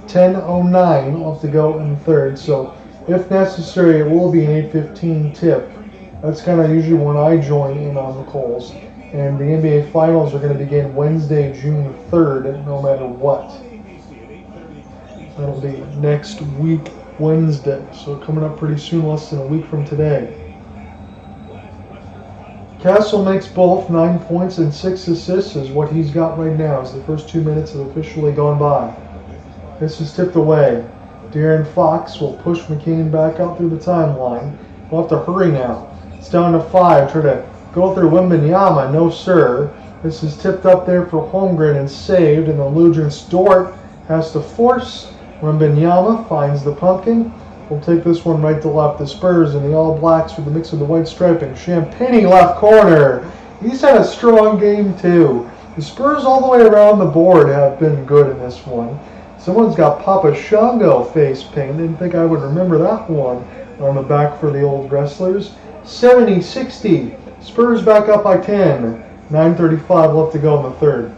10:09 off to go in the third, so if necessary, it will be an 8:15 tip. That's kind of usually when I join in on the calls. And the NBA Finals are going to begin Wednesday, June 3rd, no matter what. That'll be next week, Wednesday, so coming up pretty soon, less than a week from today. Castle makes both. 9 points and 6 assists is what he's got right now as the first 2 minutes have officially gone by. This is tipped away. De'Aaron Fox will push McCain back out through the timeline. We'll have to hurry now. It's down to 5. Try to go through Wemby. No, sir. This is tipped up there for Holmgren and saved, and the Ludgren's Dort has to force. Wemby finds the pumpkin. We'll take this one right to left. The Spurs and the All Blacks with the mix of the white striping. Champagny left corner. He's had a strong game too. The Spurs all the way around the board have been good in this one. Someone's got Papa Shango face paint. Didn't think I would remember that one on the back for the old wrestlers. 70-60. Spurs back up by 10. 9:35 left to go in the third.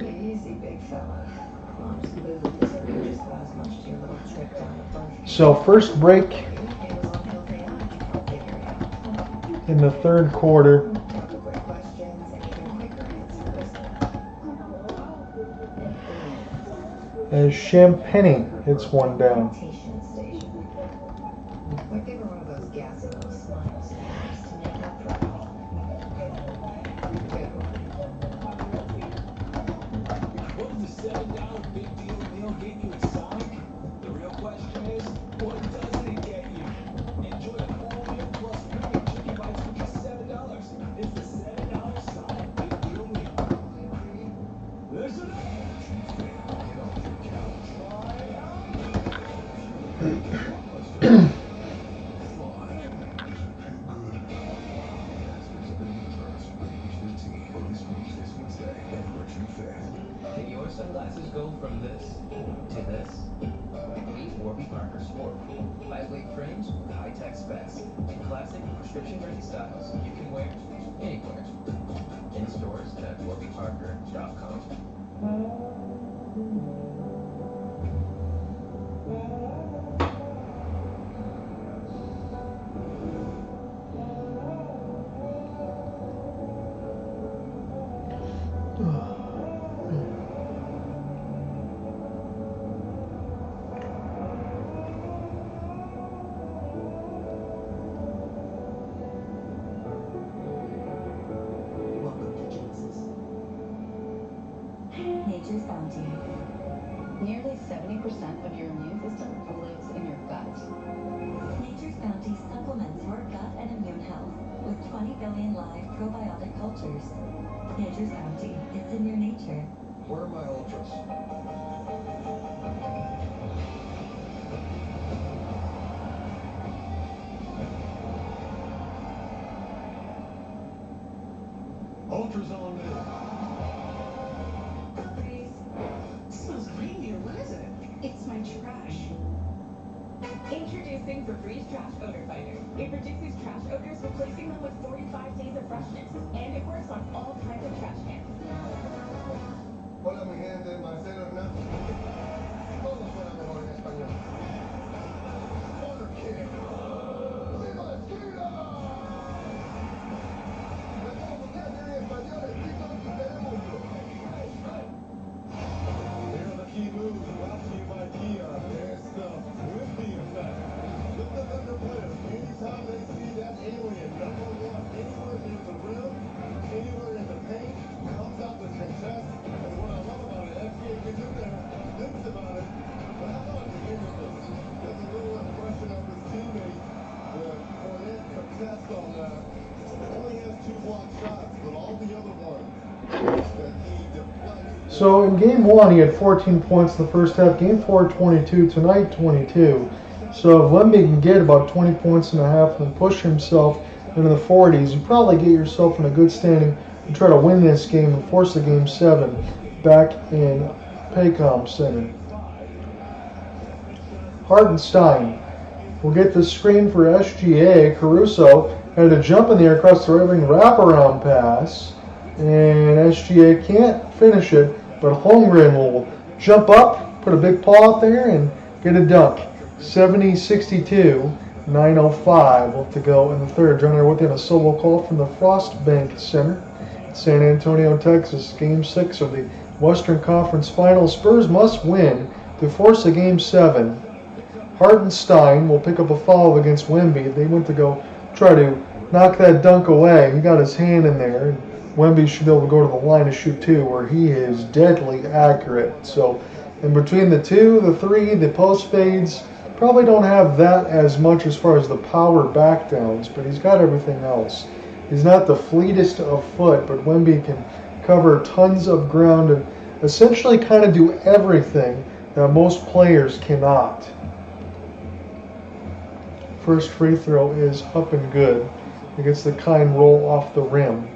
Easy, big fella. Mom's lose just about as much to your little trip down the first. So first break in the third quarter. Quick questions and even quicker answers. As Champagny hits one down. Station. Like they were one of those gas and those smiles to make up for it all. Good one. What does the $7 big deal meal get you at Sonic? The real question is, what doesn't it get you? Enjoy a whole meal plus premium chicken bites for just $7. It's the $7 Sonic big deal meal. Listen up! Can your sunglasses go from this to this? Meet Warby Parker Sport. Lightweight frames with high-tech specs and classic prescription-ready styles you can wear anywhere. in stores and at warbyparker.com. Nature's Bounty. Nearly 70% of your immune system lives in your gut. Nature's Bounty supplements your gut and immune health with 20 billion live probiotic cultures. Nature's Bounty. It's in your nature. Where are my ultras? Ultras on me. Smells great in here. What is it? It's my trash. Introducing Febreze Trash Odor Fighter. It reduces trash odors, replacing them with 45 days of freshness. And it works on all kinds of trash cans. Hola, mi gente, Marcelo Hernández. Todo suena mejor en español. Order King. ¡Viva la esquina! Me puedo copiar en español, en TikTok y Telemundo. Here are the key moves brought to you by Kia. There's the Wemby effect. Look at the players. Anytime they see that alien, number one, anywhere in the rim, anywhere in the paint, comes out to contest. And what I love about it, FBA gets in there, thinks about it. But how about the game of this? There's a little impression of his teammate. The Fournette contest on that. Only has 2 blocked shots, but all the other ones that he deflects. So in game 1, he had 14 points in the first half. Game 4, 22. Tonight, 22. So if Wemby can get about 20 points and a half and push himself into the 40s, you probably get yourself in a good standing and try to win this game and force the game 7 back in Paycom Center. Hartenstein will get the screen for SGA. Caruso had to jump in the air across the right wing wraparound pass, and SGA can't finish it, but Holmgren will jump up, put a big paw out there, and get a dunk. 70-62, 9:05 left to go in the third. Joining her within a solo call from the Frostbank Center, San Antonio, Texas. Game 6 of the Western Conference Finals. Spurs must win to force a Game 7. Hartenstein will pick up a foul against Wemby. They went to go try to knock that dunk away. He got his hand in there. Wemby should be able to go to the line to shoot 2, where he is deadly accurate. So in between the 2, the 3, the post fades, probably don't have that as much as far as the power backdowns, but he's got everything else. He's not the fleetest of foot, but Wemby can cover tons of ground and essentially kind of do everything that most players cannot. First free throw is up and good. He gets the kind roll off the rim.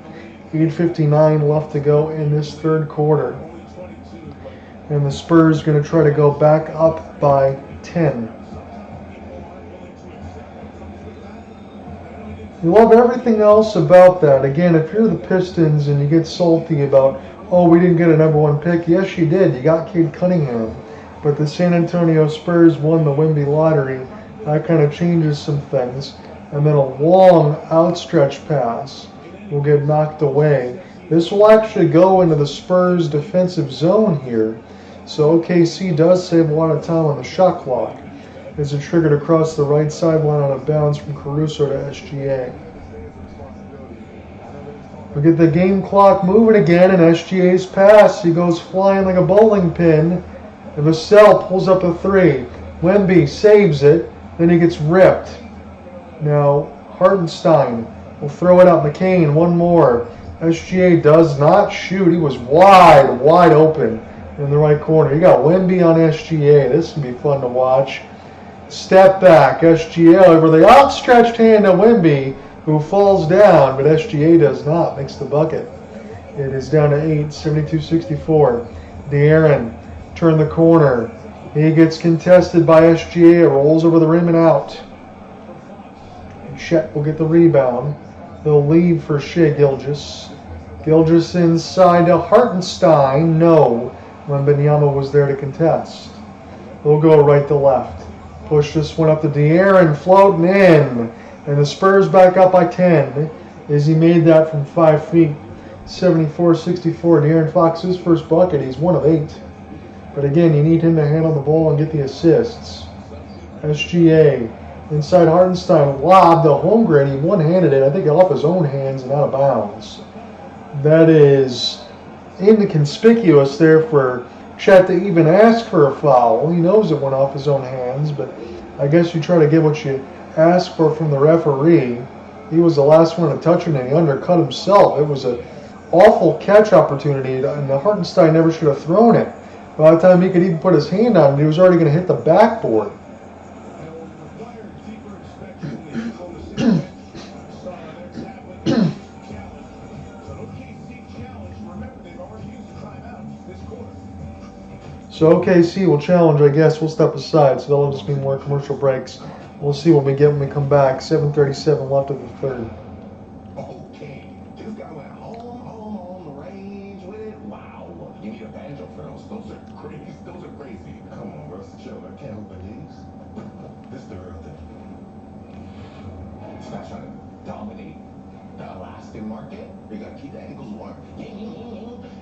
8:59 left to go in this third quarter. And the Spurs going to try to go back up by 10. You love everything else about that. Again, if you're the Pistons and you get salty about, oh, we didn't get a number 1 pick. Yes, you did. You got Cade Cunningham. But the San Antonio Spurs won the Wemby lottery. That kind of changes some things. And then a long outstretched pass will get knocked away. This will actually go into the Spurs defensive zone here. So OKC does save a lot of time on the shot clock. As it triggered across the right sideline out of bounds from Caruso to SGA. We get the game clock moving again, and SGA's pass, he goes flying like a bowling pin. And Vassell pulls up a 3. Wemby saves it, then he gets ripped. Now Hartenstein will throw it out. McCain, one more. SGA does not shoot. He was wide open in the right corner. You got Wemby on SGA. This can be fun to watch. Step back, SGA over the outstretched hand of Wemby, who falls down, but SGA does not. Makes the bucket. It is down to 8, 72-64. De'Aaron turn the corner. He gets contested by SGA. Rolls over the rim and out. And Chet will get the rebound. They'll leave for Shai Gilgeous. Gilgeous inside to Hartenstein. No. Wembenyama was there to contest. They'll go right to left. Push this one up to De'Aaron, floating in. And the Spurs back up by 10 as he made that from 5 feet. 74-64. De'Aaron Fox, his first bucket. He's 1 of 8. But again, you need him to handle the ball and get the assists. SGA inside Hartenstein. Lob to Holmgren. He one-handed it, I think, off his own hands and out of bounds. That is inconspicuous there for Chet to even ask for a foul. He knows it went off his own hands, but I guess you try to get what you ask for from the referee. He was the last one to touch it, and he undercut himself. It was an awful catch opportunity, and the Hartenstein never should have thrown it. By the time he could even put his hand on it, he was already going to hit the backboard. So OKC will challenge, I guess. We'll step aside, so there'll just be more commercial breaks. We'll see what we get when we come back. 7:37 left of the third. Okay, this guy went home on the range with it. Wow, you need a banjo for those. Those are crazy. Those are crazy. Come on, bro, it's the show. I can't help my knees. This is the real thing. It's not trying to dominate the Alaskan market. You gotta keep the ankles warm.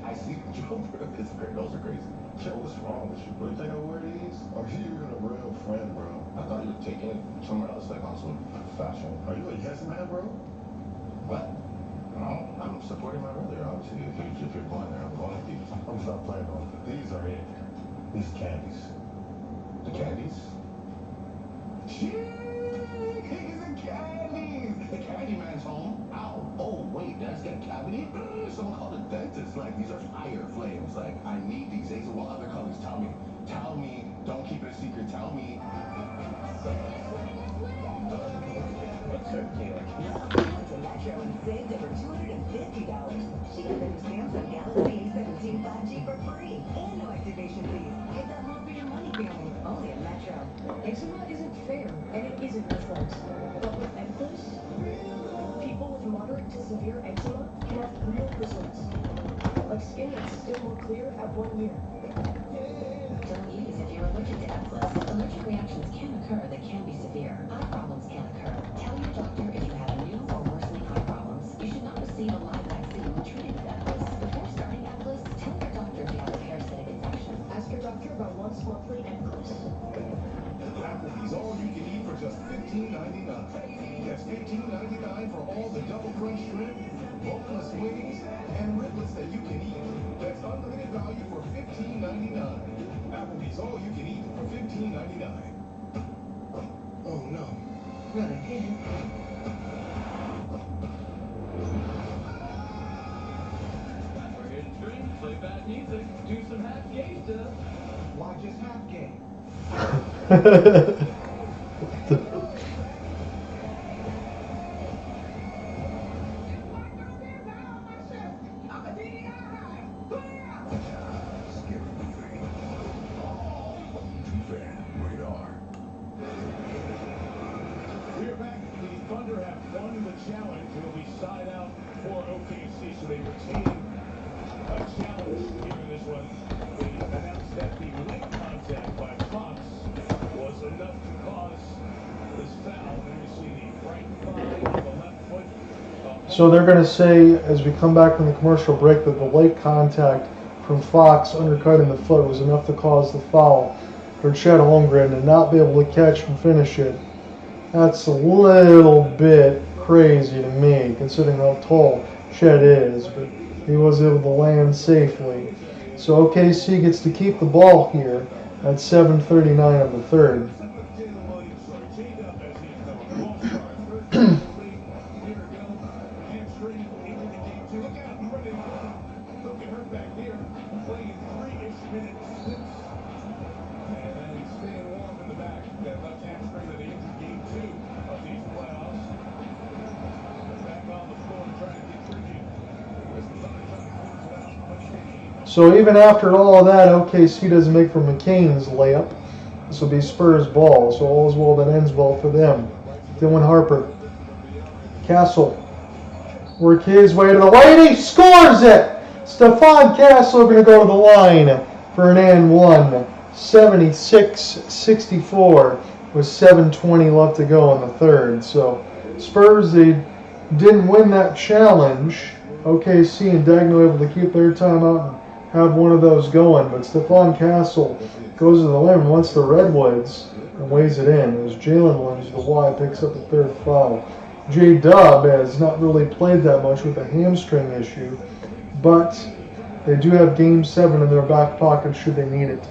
I see the joke, bro. It's great. Those are crazy. Yo, what's wrong with you, bro? You think I wear these? Or are you even a real friend, bro? I thought you were taking it somewhere else, like on some fashion. Are you a yes man, bro? What? No, I'm supporting my brother, obviously. If you're going there, I'm going with you. I'm just not playing on. These are it. These candies. The candies? These are candies! The candy man's home. Ow. Oh, wait, that's got a cavity? Someone called a dentist. Like, these are fire flames. Like, I need these. These are what other colors. Tell me. Tell me. Don't keep it a secret. Tell me. What's her deal? Went to Metro and saved over $250. She got the new Samsung Galaxy A17 5G for free. And no activation fees. Get that more for your money, family. Only at Metro. Eczema isn't fair, and it isn't reflex. But with Emclus, people with moderate to severe eczema can have real results. Like skin that's still more clear at 1 year. Don't use if you're allergic to Emclus. Allergic reactions can occur that can be severe. Eye problems can occur. Tell your doctor if you have new or worsening eye problems. You should not receive a live vaccine when treating with Emclus. Before starting Emclus, tell your doctor if you have a parasitic infection. Ask your doctor about once monthly Emclus. Applebee's all you can eat for just $15.99. That's $15.99 for all the double crunch shrimp, boneless wings, and riblets that you can eat. That's unlimited value for $15.99. Applebee's all you can eat for $15.99. Oh no. Not again. We're here to drink, play bad music, do some half gay stuff. Why just half gay? We're back. The Thunder have won the challenge. It'll be side out for OKC, so they retain a challenge here in this one. They announced that the late contact by Fox was enough to cause this foul. There you see the right thigh on the left foot. So they're going to say, as we come back from the commercial break, that the late contact from Fox undercutting the foot was enough to cause the foul for Chet Holmgren to not be able to catch and finish it. That's a little bit crazy to me, considering how tall Chet is, but he was able to land safely. So OKC gets to keep the ball here at 7:39 of the third. Jalen Williams chained up as he's going. Ball start. Third down, lead. Here we go. Hamstring into the game two. Look out, he's running. Don't get hurt back here. Playing 3-ish minutes since. And then he's staying warm in the back. That left hamstring that he injured game two of these playoffs. Back on the floor trying to contribute. As the Thunder try to close it out. So even after all of that, OKC doesn't make for McCain's layup. This will be Spurs ball, so all is well that ends well for them. Dylan Harper. Castle. Work his way to the lane. He scores it! Stephon Castle going to go to the line for an and one. 76-64 with 7:20 left to go in the third. So Spurs, they didn't win that challenge. OKC and Dagno able to keep their timeout and have one of those going. But Stephon Castle goes to the line and wants the Redwoods and weighs it in as Jalen Williams, the Y, picks up the third foul. J-Dub has not really played that much with a hamstring issue, but they do have Game 7 in their back pocket should they need it.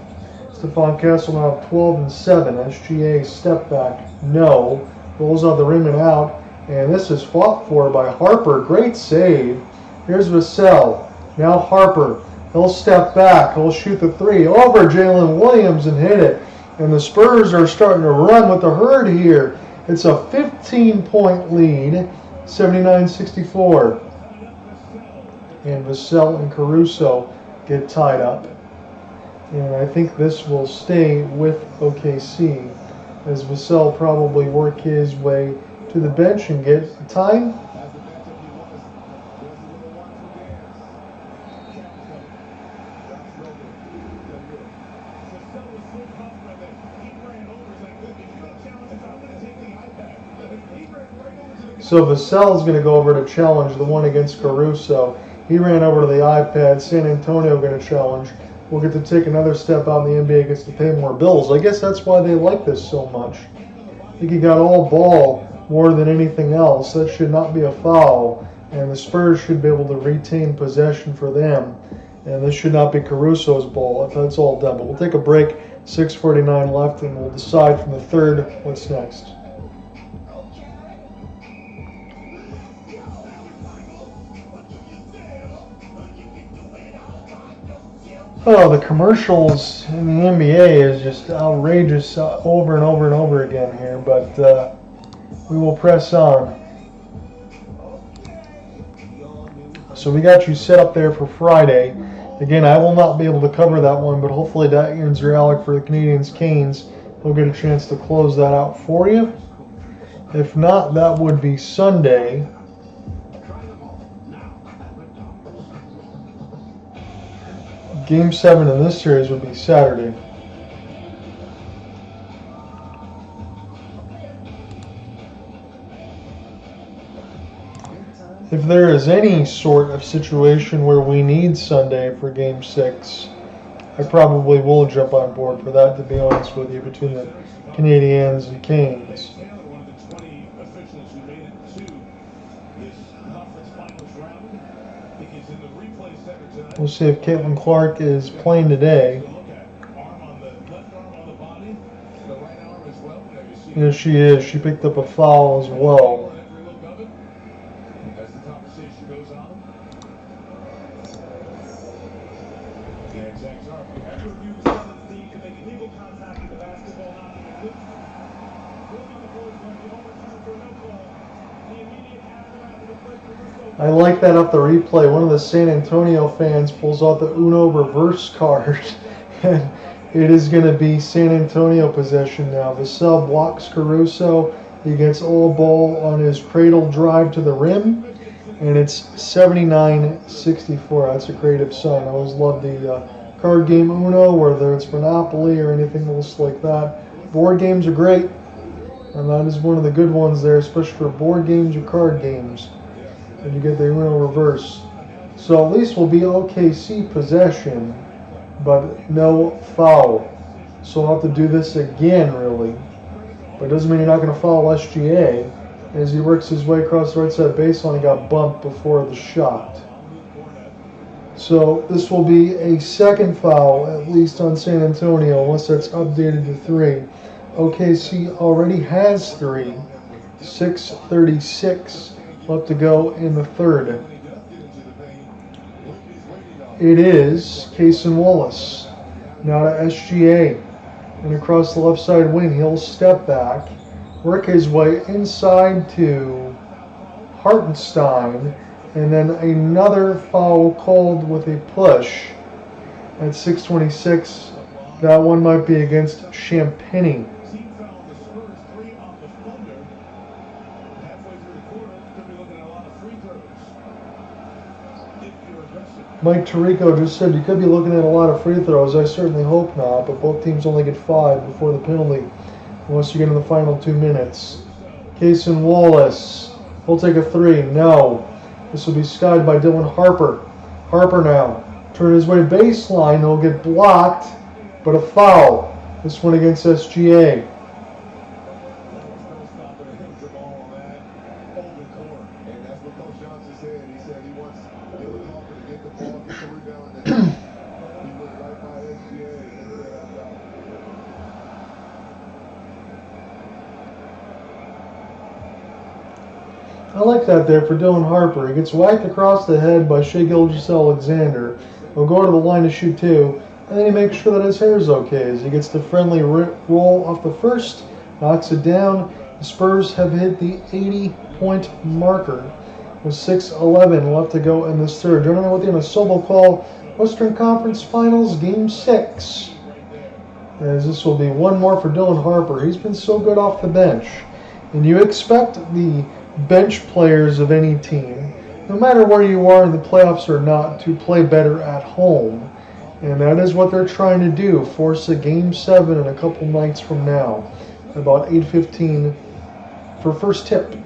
Stephon Castle now have 12 and 7. SGA step back, no. Rolls out the rim and out, and this is fought for by Harper. Great save. Here's Vassell. Now Harper. He'll step back. He'll shoot the three over Jalen Williams and hit it. And the Spurs are starting to run with the herd here. It's a 15-point lead, 79-64. And Vassell and Caruso get tied up. And I think this will stay with OKC as Vassell probably work his way to the bench and get time. So Vassell is going to go over to challenge the one against Caruso. He ran over to the iPad. San Antonio going to challenge. We'll get to take another step out, and the NBA gets to pay more bills. I guess that's why they like this so much. I think he got all ball more than anything else. That should not be a foul, and the Spurs should be able to retain possession for them. And this should not be Caruso's ball if that's all done. But we'll take a break, 6:49 left, and we'll decide from the third what's next. Oh, the commercials in the NBA is just outrageous over and over and over again here, but we will press on. So we got you set up there for Friday. Again, I will not be able to cover that one, but hopefully that answer Alec for the Canadians Canes will get a chance to close that out for you. If not, that would be Sunday. Game 7 in this series would be Saturday. If there is any sort of situation where we need Sunday for Game 6, I probably will jump on board for that, to be honest with you, between the Canadians and Canes. We'll see if Caitlin Clark is playing today. Yes, she is. She picked up a foul as well. I like that up the replay. One of the San Antonio fans pulls out the Uno reverse card. And it is going to be San Antonio possession now. Vassell blocks Caruso. He gets all ball on his cradle drive to the rim. And it's 79-64. That's a creative sign. I always love the card game Uno, whether it's Monopoly or anything else like that. Board games are great. And that is one of the good ones there, especially for board games or card games. And you get the Uno reverse. So at least will be OKC possession, but no foul. So I'll have to do this again, really. But it doesn't mean you're not going to foul SGA. As he works his way across the right side baseline, he got bumped before the shot. So this will be a second foul, at least on San Antonio, unless that's updated to 3. OKC already has 3. 6:36 left to go in the third. It is Cason Wallace. Now to SGA. And across the left side wing, he'll step back, work his way inside to Hartenstein, and then another foul called with a push at 6:26. That one might be against Champagny. Mike Tirico just said you could be looking at a lot of free throws. I certainly hope not, but both teams only get 5 before the penalty once you get in the final 2 minutes. Cason Wallace will take a 3. No. This will be skied by Dylan Harper. Harper now. Turn his way baseline. He'll get blocked, but a foul. This one against SGA. I like that there for Dylan Harper. He gets whacked across the head by Gilgeous-Alexander. He'll go to the line to shoot 2, and then he makes sure that his hair is okay as he gets the friendly roll off the first, knocks it down. The Spurs have hit the 80-point marker with 6:11 left to go in this third. Joining with you in a solo call, Western Conference Finals Game 6. As this will be one more for Dylan Harper. He's been so good off the bench. And you expect the bench players of any team, no matter where you are in the playoffs or not, to play better at home. And that is what they're trying to do, force a Game 7 in a couple nights from now, about 8:15 for first tip.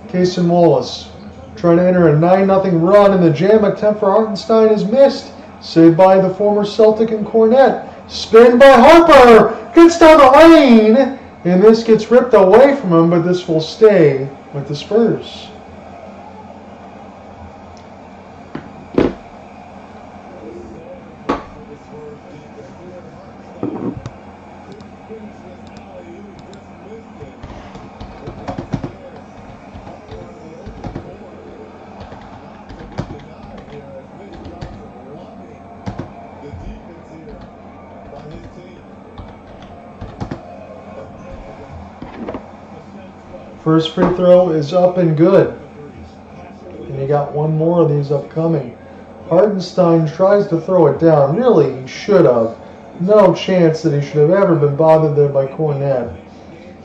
Cason Wallace trying to enter a 9-0 run, and the jam attempt for Hartenstein is missed. Saved by the former Celtic and Cornette. Spin by Harper! Gets down the lane! And this gets ripped away from him, but this will stay with the Spurs. First free throw is up and good. And you got one more of these upcoming. Hartenstein tries to throw it down. Really, he should have. No chance that he should have ever been bothered there by Cornette.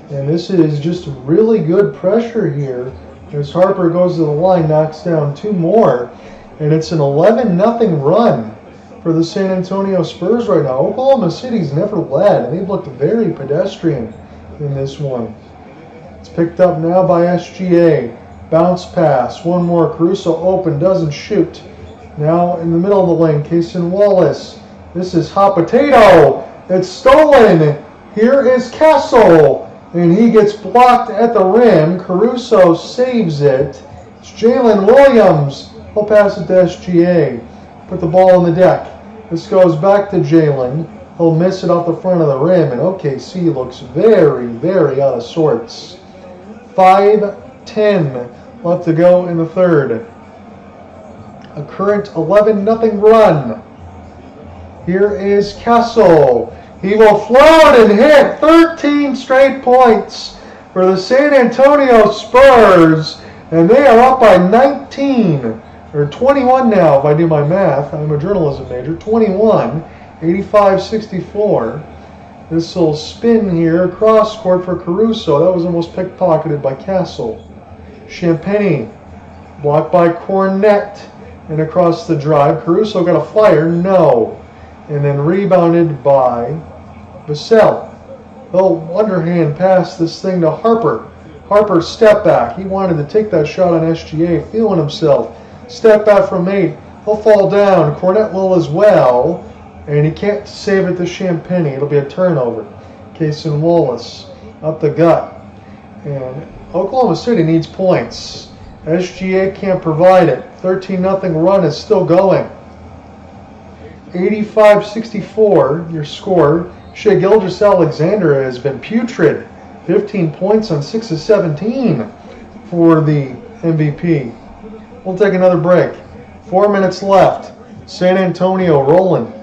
And this is just really good pressure here. As Harper goes to the line, knocks down 2 more. And it's an 11-0 run for the San Antonio Spurs right now. Oklahoma City's never led, and they've looked very pedestrian in this one. It's picked up now by SGA. Bounce pass. One more. Caruso open. Doesn't shoot. Now in the middle of the lane. Cason Wallace. This is hot potato. It's stolen. Here is Castle. And he gets blocked at the rim. Caruso saves it. It's Jalen Williams. He'll pass it to SGA. Put the ball on the deck. This goes back to Jalen. He'll miss it off the front of the rim. And OKC looks very, very out of sorts. 5:10 left to go in the third. A current 11-0 run. Here is Castle. He will float and hit 13 straight points for the San Antonio Spurs. And they are up by 19, or 21 now if I do my math. I'm a journalism major. 21, 85-64. This will spin here, cross court for Caruso. That was almost pickpocketed by Castle. Champagny, blocked by Cornette, and across the drive. Caruso got a fire, no. And then rebounded by Vassell. They'll underhand pass this thing to Harper. Harper step back. He wanted to take that shot on SGA, feeling himself. Step back from 8. He'll fall down. Cornette will as well. And he can't save it to Champagny. It'll be a turnover. Cason Wallace up the gut. And Oklahoma City needs points. SGA can't provide it. 13-0 run is still going. 85-64, your score. Gilgeous-Alexander has been putrid. 15 points on 6 of 17 for the MVP. We'll take another break. 4 minutes left. San Antonio rolling.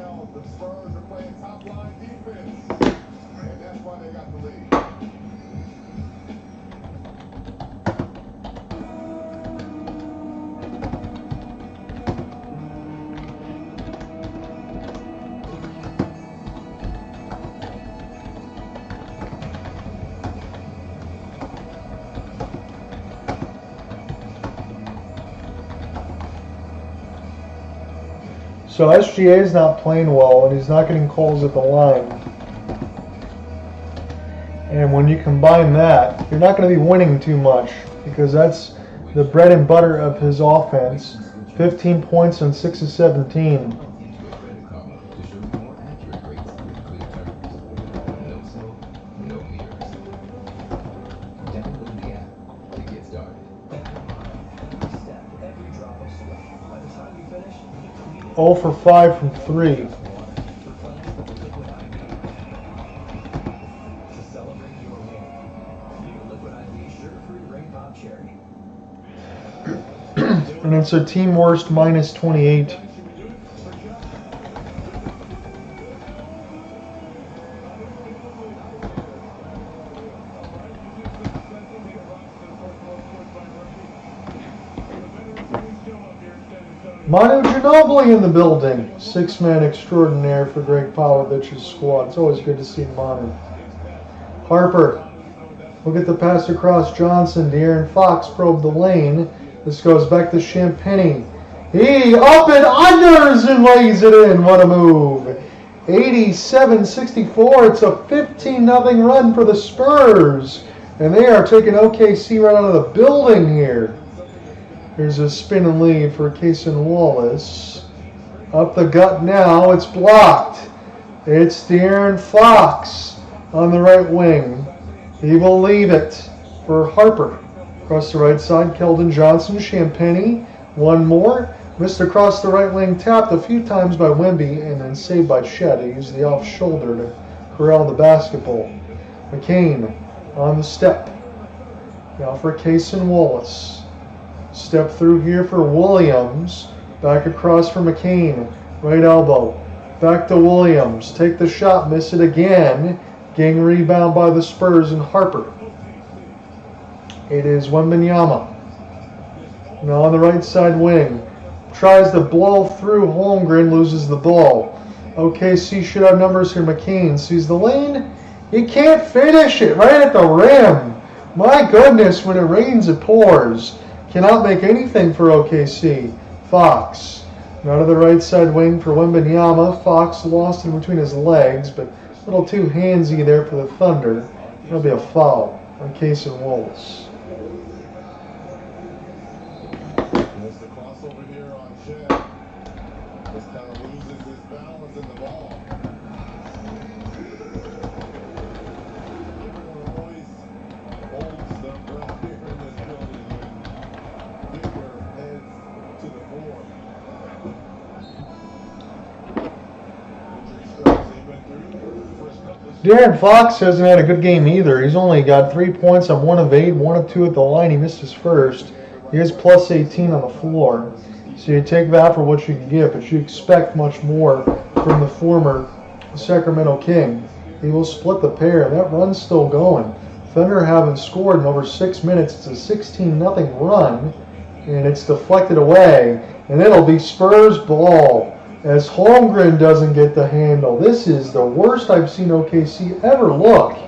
So SGA is not playing well, and he's not getting calls at the line. And when you combine that, you're not going to be winning too much, because that's the bread and butter of his offense. 15 points on 6 of 17. Oh for 5 from 3. And it's a team worst minus 28. Manu Ginobili in the building. 6-man extraordinaire for Greg Popovich's squad. It's always good to see Manu. Harper. Look at the pass across Johnson. De'Aaron Fox probed the lane. This goes back to Champagny. He up and unders and lays it in. What a move. 87-64. It's a 15-0 run for the Spurs. And they are taking OKC right out of the building here. Here's a spin and lead for Cason Wallace. Up the gut now. It's blocked. It's De'Aaron Fox on the right wing. He will leave it for Harper. Across the right side, Keldon Johnson, Champagny. One more. Missed across the right wing, tapped a few times by Wemby, and then saved by Chet. He used the off shoulder to corral the basketball. McCain on the step. Now for Cason Wallace. Step through here for Williams. Back across for McCain. Right elbow. Back to Williams. Take the shot, miss it again. Getting rebound by the Spurs and Harper. It is Wembanyama. Now on the right side wing. Tries to blow through Holmgren, loses the ball. OKC should have numbers here. McCain sees the lane. He can't finish it right at the rim. My goodness, when it rains, it pours. Cannot make anything for OKC. Fox. Now to the right side wing for Wembanyama. Fox lost in between his legs, but a little too handsy there for the Thunder. That'll be a foul on Cason Wallace. Missed the crossover here on Chet. Just kind of loses his balance in the ball. Everyone always holds their breath here in this building when Digger heads to the floor. De'Aaron Fox hasn't had a good game either. He's only got 3 points on 1 of 8, 1 of 2 at the line. He missed his first. He is plus 18 on the floor. So you take that for what you can get, but you expect much more from the former Sacramento King. He will split the pair. That run's still going. Thunder haven't scored in over 6 minutes. It's a 16-0 run, and it's deflected away. And it'll be Spurs ball as Holmgren doesn't get the handle. This is the worst I've seen OKC ever look.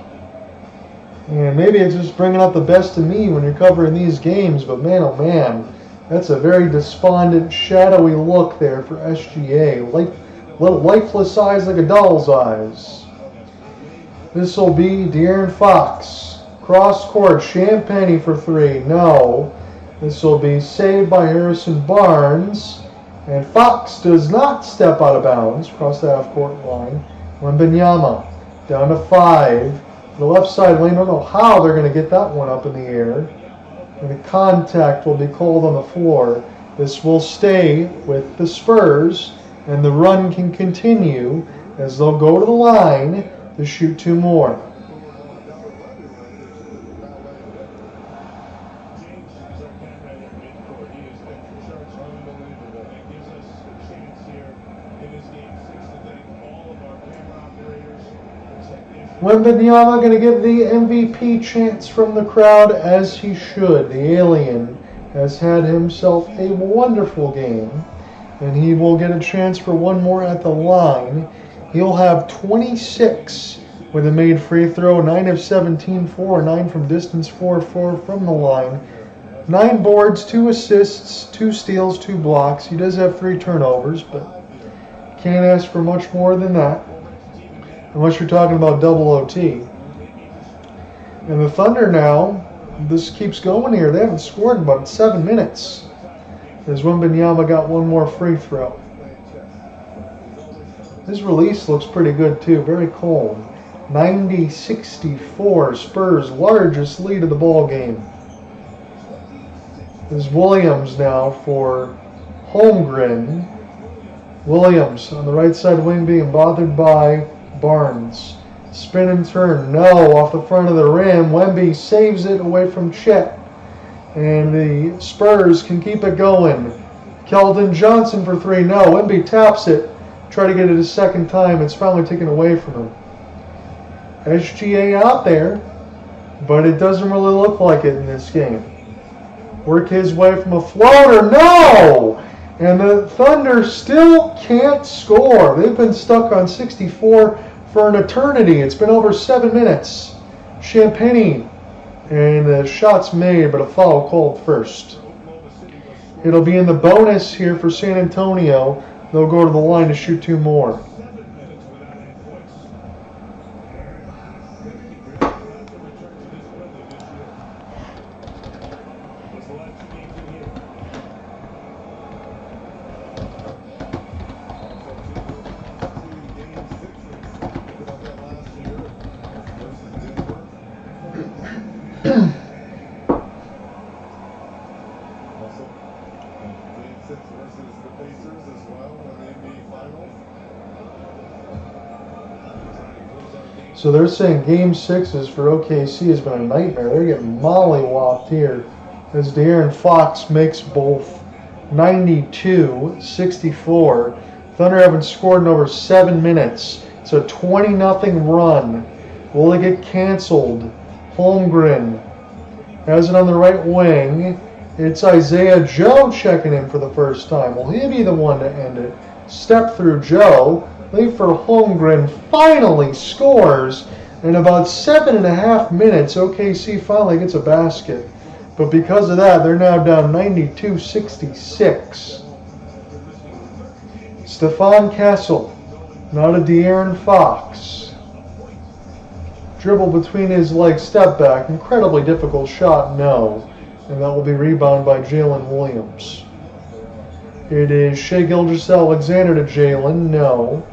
And maybe it's just bringing out the best in me when you're covering these games, but man, oh man, that's a very despondent, shadowy look there for SGA. Little lifeless eyes like a doll's eyes. This will be De'Aaron Fox. Cross court, Champagny for 3. No. This will be saved by Harrison Barnes. And Fox does not step out of bounds across the half-court line. Wembanyama down to 5. The left side lane, I don't know how they're going to get that one up in the air. And the contact will be called on the floor. This will stay with the Spurs, and the run can continue as they'll go to the line to shoot 2 more. Wembanyama going to get the MVP chance from the crowd, as he should. The alien has had himself a wonderful game, and he will get a chance for 1 more at the line. He'll have 26 with a made free throw, 9 of 17, 4 9 from distance, 4 from the line. 9 boards, 2 assists, 2 steals, 2 blocks. He does have 3 turnovers, but Can't ask for much more than that, unless you're talking about double OT. And the Thunder now, this keeps going here. They haven't scored in about 7 minutes. As Wemby got one more free throw. His release looks pretty good too, very cold. 90-64, Spurs' largest lead of the ball game. Is Williams now for Holmgren. Williams on the right side wing being bothered by Barnes. Spin and turn, no, off the front of the rim. Wemby saves it away from Chet. And the Spurs can keep it going. Keldon Johnson for three, no. Wemby taps it. Try to get it a second time. It's finally taken away from him. SGA out there, but it doesn't really look like it in this game. Work his way from a floater, no! And the Thunder still can't score. They've been stuck on 64 for an eternity. It's been over 7 minutes. Champagny, and the shot's made, but a foul called first. It'll be in the bonus here for San Antonio. They'll go to the line to shoot 2 more. So they're saying Game 6 for OKC has been a nightmare. They're getting mollywopped here as De'Aaron Fox makes both. 92-64. Thunder haven't scored in over 7 minutes. It's a 20-0 run. Will it get canceled? Holmgren has it on the right wing. It's Isaiah Joe checking in for the first time. Will he be the one to end it? Step through Joe. Leave for Holmgren, finally scores. In about 7.5 minutes, OKC finally gets a basket. But because of that, they're now down 92-66. Stephon Castle, not a De'Aaron Fox. Dribble between his legs, step back. Incredibly difficult shot, no. And that will be rebounded by Jalen Williams. It is Shai Gilgeous-Alexander to Jalen, no.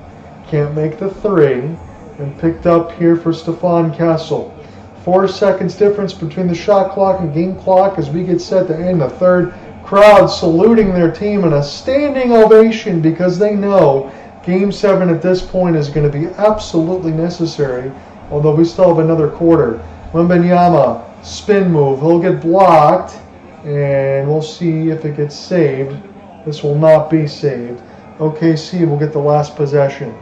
Can't make the three. And picked up here for Stephon Castle. 4 seconds difference between the shot clock and game clock as we get set to end the third. Crowd saluting their team in a standing ovation because they know Game 7 at this point is going to be absolutely necessary, although we still have another quarter. Wembanyama, spin move. He'll get blocked, and we'll see if it gets saved. This will not be saved. OKC will get the last possession.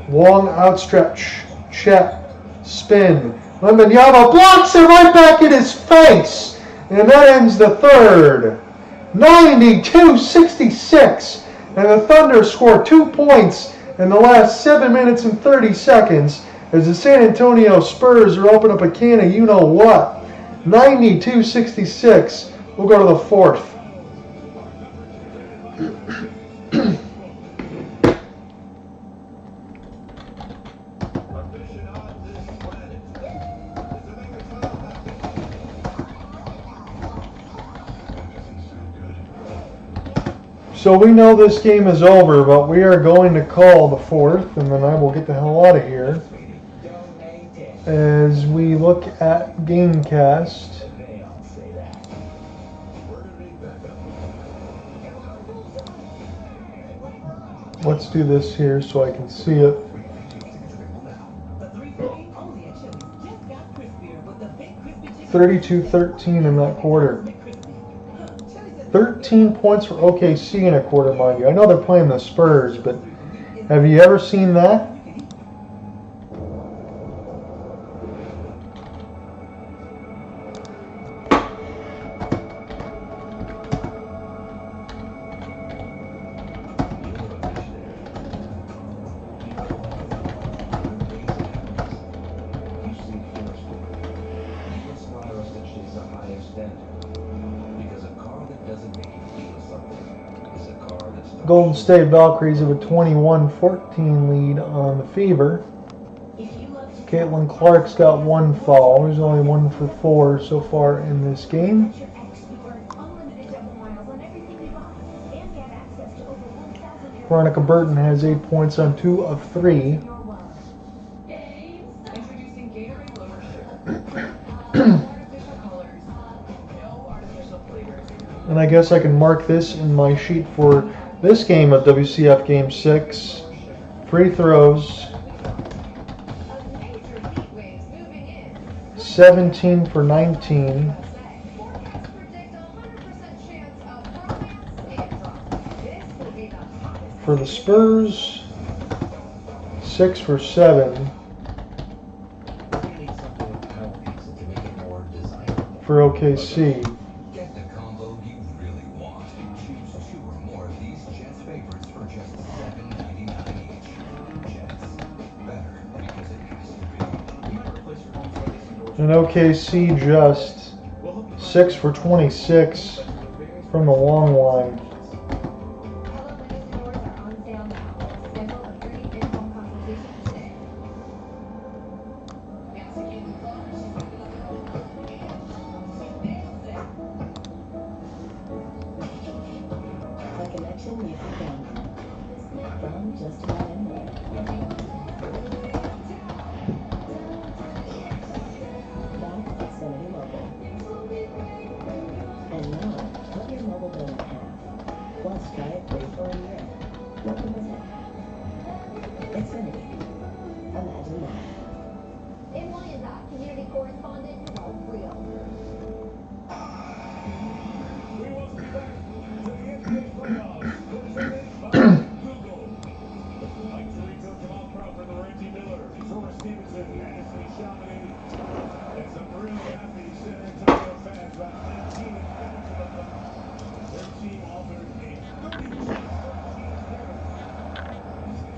Long outstretch. Chet. Spin. Wembanyama blocks it right back in his face. And that ends the third. 92-66. And the Thunder score 2 points in the last 7 minutes and 30 seconds as the San Antonio Spurs are opening up a can of you-know-what. 92-66. We'll go to the fourth. So we know this game is over, but we are going to call the fourth, and then I will get the hell out of here. As we look at Gamecast. Let's do this here so I can see it. 32-13 in that quarter. 13 points for OKC in a quarter, mind you. I know they're playing the Spurs, but have you ever seen that? Because a car that doesn't make you feel something is a car that's Golden State Valkyries have a 21-14 lead on the Fever. Caitlin Clark's got 1 foul. He's only 1 for 4 so far in this game. Veronica Burton has 8 points on 2 of 3. And I guess I can mark this in my sheet for this game of WCF Game 6. Free throws. 17 for 19. For the Spurs, 6 for 7. For OKC. Get the combo you really want. Choose 2 or more of these Jets favorites for just $7.99 each. Jets. Better because it has to be. And OKC just 6 for 26 from the long line.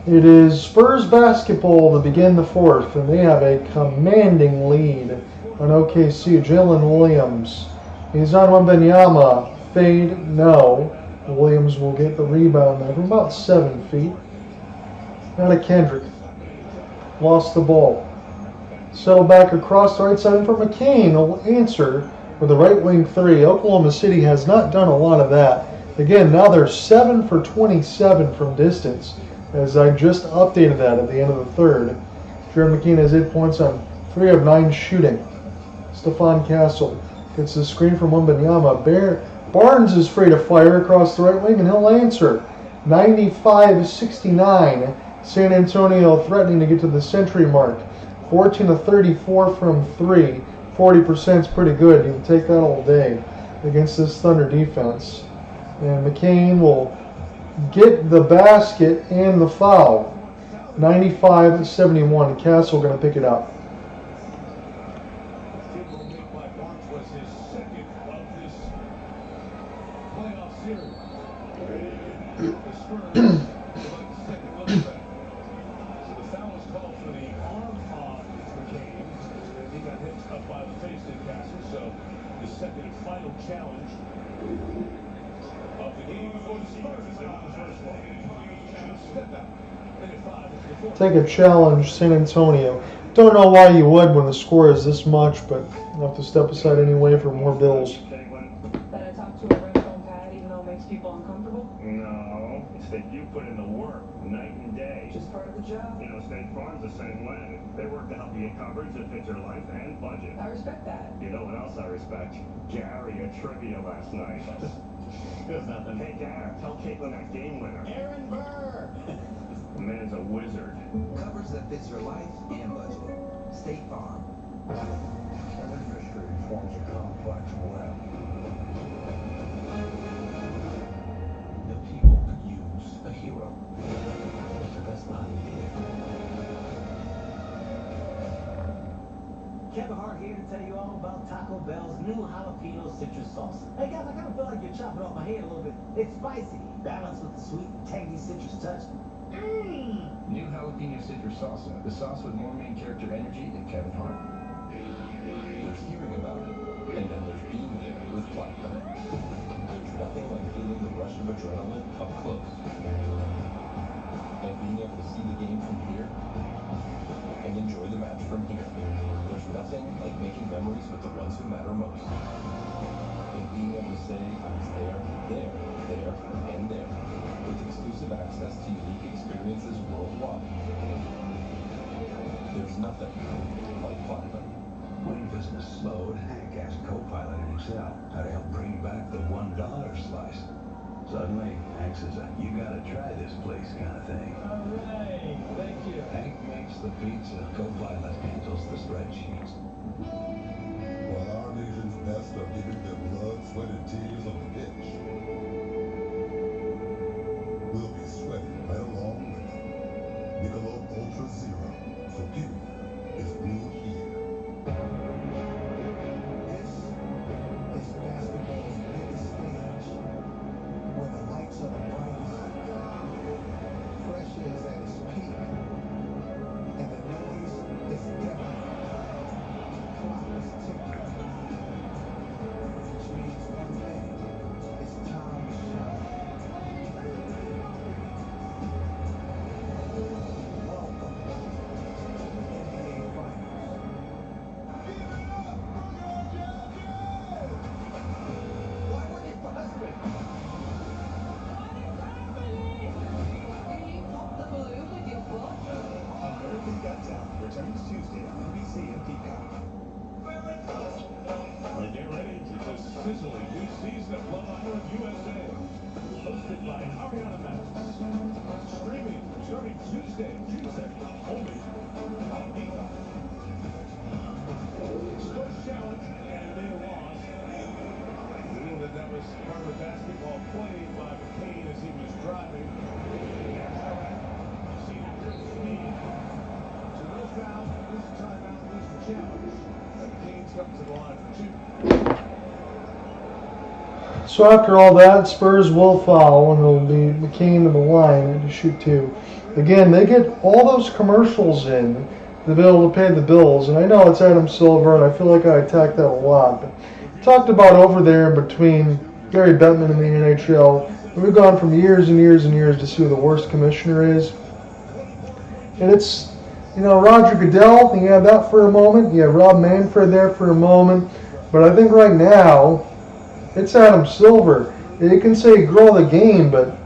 It is Spurs basketball to begin the 4th, and they have a commanding lead on OKC. Jalen Williams. He's on Wembenyama. Fade, no. Williams will get the rebound there from about 7 feet. Now to Kendrick. Lost the ball. Settle back across the right side for McCain. Will answer with the right wing 3. Oklahoma City has not done a lot of that. Again, now they're 7 for 27 from distance, as I just updated that at the end of the 3rd. Jared McKean has 8 points on 3 of 9 shooting. Stephon Castle gets the screen from Wembenyama. Barnes is free to fire across the right wing, and he'll answer. 95-69. San Antonio threatening to get to the century mark. 14 of 34 from 3. 40% is pretty good. You can take that all day against this Thunder defense. And McCain will get the basket and the foul. 95-71. Castle going to pick it up. Take a challenge, San Antonio. Don't know why you would when the score is this much, but I'll have to step aside anyway for more bills. That I talk to a ringtone pad even though it makes people uncomfortable? No, it's that you put in the work night and day. Just part of the job. You know, State Farm's the same way. They work to help you get coverage that fits your life and budget. I respect that. You know what else I respect? Gary at trivia last night. There's nothing. Hey, Gary, tell Caitlin that game winner. Aaron Burr. The man's a wizard. Coverage that fits your life and budget. State Farm. Every fishery forms a complex web. The people could use a hero. The best body here. Kevin Hart here to tell you all about Taco Bell's new jalapeno citrus sauce. Hey guys, I kind of feel like you're chopping off my head a little bit. It's spicy, balanced with the sweet and tangy citrus touch. New jalapeno citrus salsa. The sauce with more main character energy than Kevin Hart. There's hearing about it, and then there's being there with Platinum. There's nothing like being feeling the rush of adrenaline up close. And being able to see the game from here and enjoy the match from here. There's nothing like making memories with the ones who matter most. And being able to say, I was there, and there, with exclusive access to unique experiences worldwide. There's nothing like Platinum. When business slowed, Hank asked co-pilot in Excel how to help bring back the $1 slice. Suddenly, Hank says, you gotta try this place kind of thing. All right, thank you. Hank makes the pizza, co-pilot handles the spreadsheets. While our nation's best are giving their blood, sweat, and tears on the pitch, we'll be sweating right along with them. Michelob Ultra Zero, superior, is brewed here. This is basketball's biggest stage, where the lights are the brightest, pressure is at its peak, and the noise is deafening. Clock is ticking, which means one thing: it's time to shine. Welcome to the NBA Finals. Why would you bust me? American Got Talent returns Tuesday on NBC and Peacock. And get ready to the sizzling new season of Love Island USA. Hosted by Ariana Streaming starting Tuesday, June 2nd, only on Peacock. Spurs challenge and they lost. We knew that was part of the basketball played by McCain as he was driving. See the great speed. So no foul, this timeout, this the challenge. And McCain's come to the line for two. So after all that, Spurs will foul, and it'll be McCain to the line to shoot two. Again, they get all those commercials in to be able to pay the bills. And I know it's Adam Silver, and I feel like I attacked that a lot. But talked about over there between Gary Bettman and the NHL. We've gone from years and years and years to see who the worst commissioner is. And it's, Roger Goodell, you had that for a moment. You had Rob Manfred there for a moment. But I think right now, it's Adam Silver. You can say grow the game, but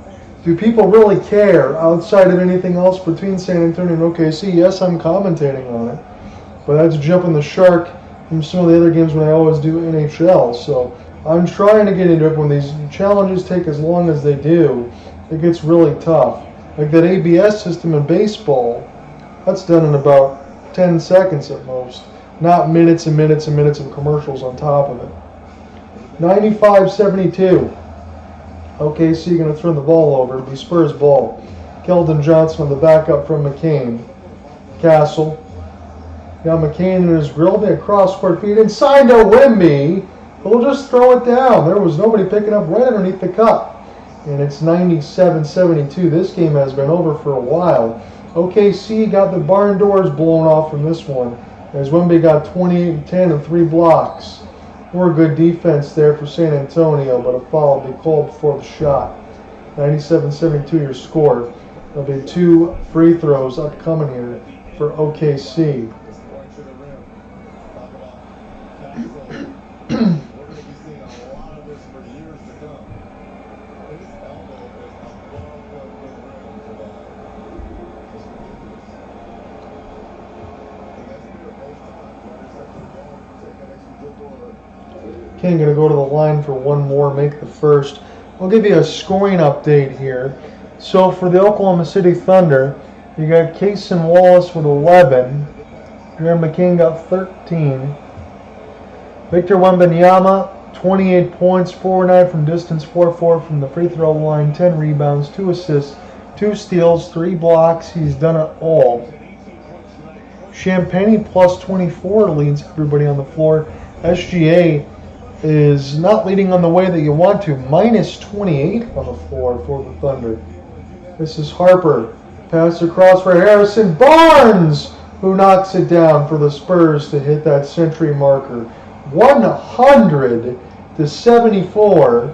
do people really care outside of anything else between San Antonio and OKC? Yes, I'm commentating on it, but that's jumping the shark from some of the other games when I always do NHL. So I'm trying to get into it. When these challenges take as long as they do, it gets really tough. Like that ABS system in baseball, that's done in about 10 seconds at most, not minutes and minutes and minutes of commercials on top of it. 95-72. OKC going to turn the ball over. It'll be Spurs ball. Keldon Johnson on the backup from McCain. Castle. Got McCain in his grill. They had cross-court feed inside to Wemby. We'll just throw it down. There was nobody picking up right underneath the cup. And it's 97-72. This game has been over for a while. OKC got the barn doors blown off from this one, as Wemby got 28-10 and 3 blocks. More good defense there for San Antonio, but a foul will be called before the shot. 97-72 your score. There'll be 2 free throws upcoming here for OKC. King going to go to the line for one more, make the first. I'll give you a scoring update here. So for the Oklahoma City Thunder, you got Cason Wallace with 11. Aaron McCain got 13. Victor Wembanyama, 28 points, 4-9 from distance, 4-4 from the free throw line, 10 rebounds, 2 assists, 2 steals, 3 blocks. He's done it all. Champagne plus 24 leads everybody on the floor. SGA is not leading on the way that you want to. Minus 28 on the floor for the Thunder. This is Harper. Pass across for Harrison Barnes, who knocks it down for the Spurs to hit that century marker. 100-74.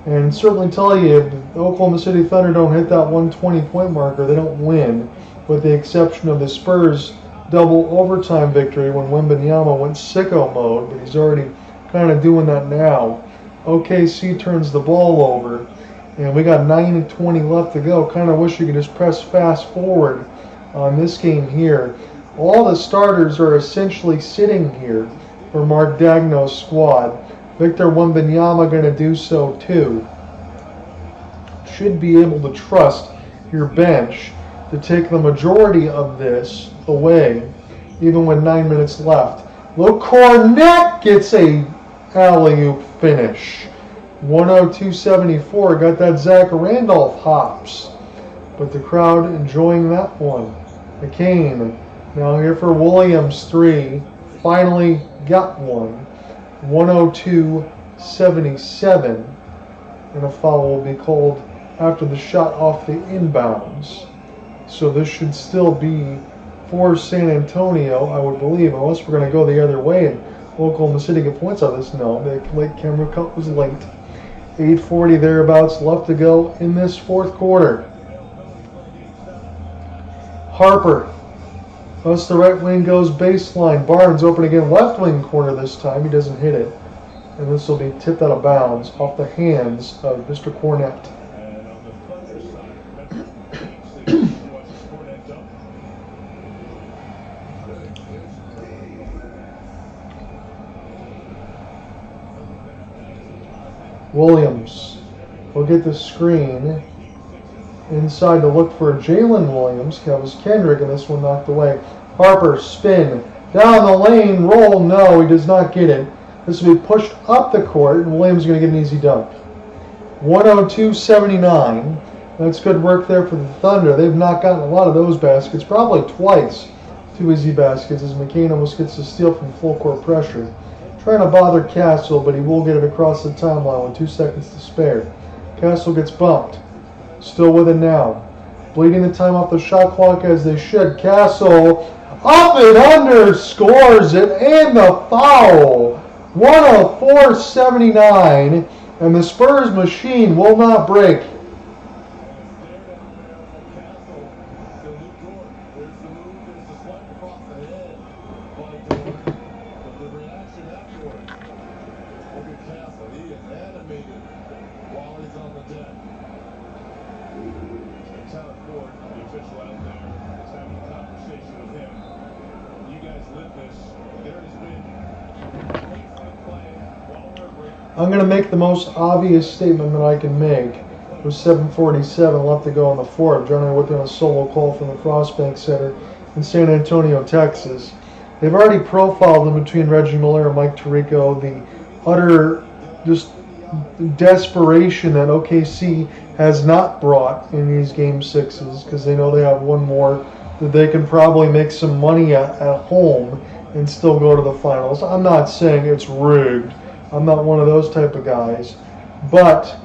And certainly tell you, if the Oklahoma City Thunder don't hit that 120-point marker, they don't win, with the exception of the Spurs' double overtime victory when Wemby went sicko mode, but he's already kind of doing that now. OKC turns the ball over, and we got 9:20 left to go. Kind of wish you could just press fast forward on this game here. All the starters are essentially sitting here for Mark Dagno's squad. Victor Wembanyama going to do so too. Should be able to trust your bench to take the majority of this away, even with 9 minutes left. Luke Cornett gets a alley-oop finish. 102-74, got that Zach Randolph hops. But the crowd enjoying that one. McCain now here for Williams, 3. Finally got one. 102-77. And a foul will be called after the shot off the inbounds. So this should still be for San Antonio, I would believe, unless we're going to go the other way and Oklahoma City get points out of this. No, the late camera cut was late. 8:40 thereabouts left to go in this fourth quarter. Harper. Once the right wing goes baseline. Barnes open again, left wing corner this time. He doesn't hit it. And this will be tipped out of bounds off the hands of Mr. Cornett. Williams will get the screen inside to look for Jalen Williams. That was Kendrick, and this one knocked away. Harper, spin, down the lane, roll. No, he does not get it. This will be pushed up the court, and Williams is going to get an easy dunk. 102-79. That's good work there for the Thunder. They've not gotten a lot of those baskets, probably twice. 2 easy baskets as McCain almost gets the steal from full court pressure. Trying to bother Castle, but he will get it across the timeline with 2 seconds to spare. Castle gets bumped. Still with it now. Bleeding the time off the shot clock as they should. Castle up and under, scores it, and the foul. 104-79, and the Spurs machine will not break. I'm going to make the most obvious statement that I can make. With 7:47 left to go on the fourth, Johnny Whitman on a solo call from the Frostbank Center in San Antonio, Texas. They've already profiled in between Reggie Miller and Mike Tirico the utter just desperation that OKC has not brought in these Game 6s, because they know they have one more that they can probably make some money at home and still go to the finals. I'm not saying it's rigged. I'm not one of those type of guys. But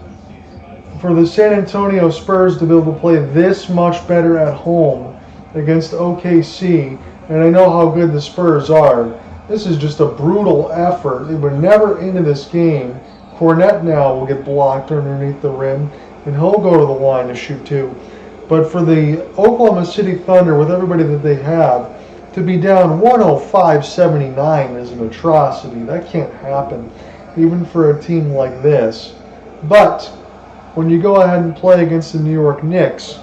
for the San Antonio Spurs to be able to play this much better at home against OKC, and I know how good the Spurs are, this is just a brutal effort. They were never into this game. Cornett now will get blocked underneath the rim, and he'll go to the line to shoot too. But for the Oklahoma City Thunder, with everybody that they have, to be down 105-79 is an atrocity. That can't happen, even for a team like this. But when you go ahead and play against the New York Knicks,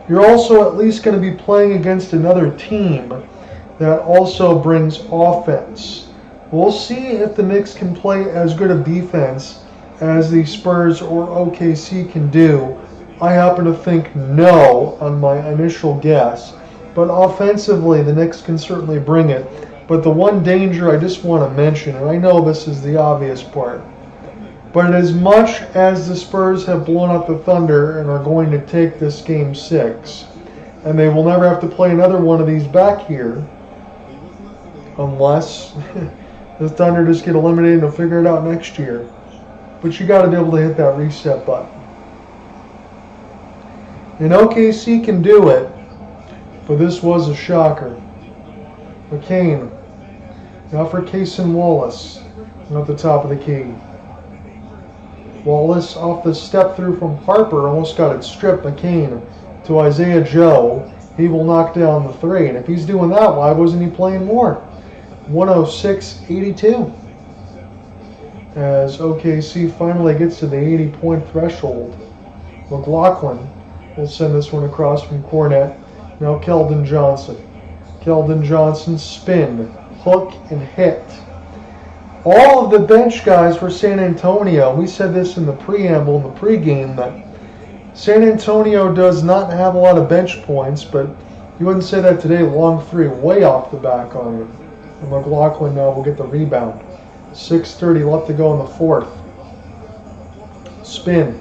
you're also at least going to be playing against another team that also brings offense. We'll see if the Knicks can play as good of defense as the Spurs or OKC can do. I happen to think no on my initial guess. But offensively, the Knicks can certainly bring it. But the one danger I just want to mention, and I know this is the obvious part, but as much as the Spurs have blown out the Thunder and are going to take this Game 6, and they will never have to play another one of these back here, unless the Thunder just get eliminated and they'll figure it out next year. But you got to be able to hit that reset button. And OKC can do it, but this was a shocker. McCain, now for Wallace, at the top of the key. Wallace off the step through from Harper, almost got it stripped. McCain to Isaiah Joe. He will knock down the three. And if he's doing that, why wasn't he playing more? 106-82. As OKC finally gets to the 80-point threshold. McLaughlin will send this one across from Cornette. Now Keldon Johnson. Keldon Johnson spin, hook, and hit. All of the bench guys for San Antonio, we said this in the preamble, in the pregame, that San Antonio does not have a lot of bench points, but you wouldn't say that today. Long three, way off the back on it. And McLaughlin now will get the rebound. 6:30 left to go in the fourth. Spin.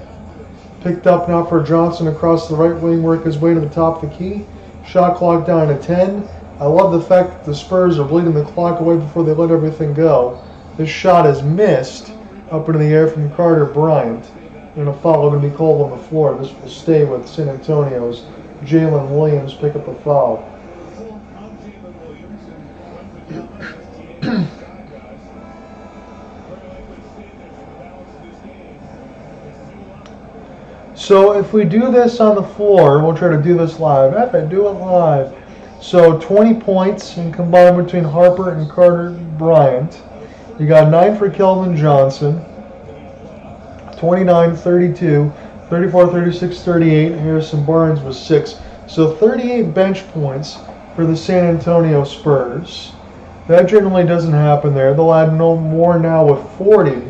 Picked up now for Johnson across the right wing, work his way to the top of the key. Shot clock down to 10. I love the fact that the Spurs are bleeding the clock away before they let everything go. This shot is missed up into the air from Carter Bryant. And a foul going to be called on the floor. This will stay with San Antonio's Jalen Williams pick up the foul. So if we do this on the floor, we'll try to do this live. Do it live. So 20 points and combined between Harper and Carter Bryant. You got 9 for Keldon Johnson. 29, 32, 34, 36, 38. Harrison Barnes was 6. So 38 bench points for the San Antonio Spurs. That generally doesn't happen there. They'll add no more now with 40.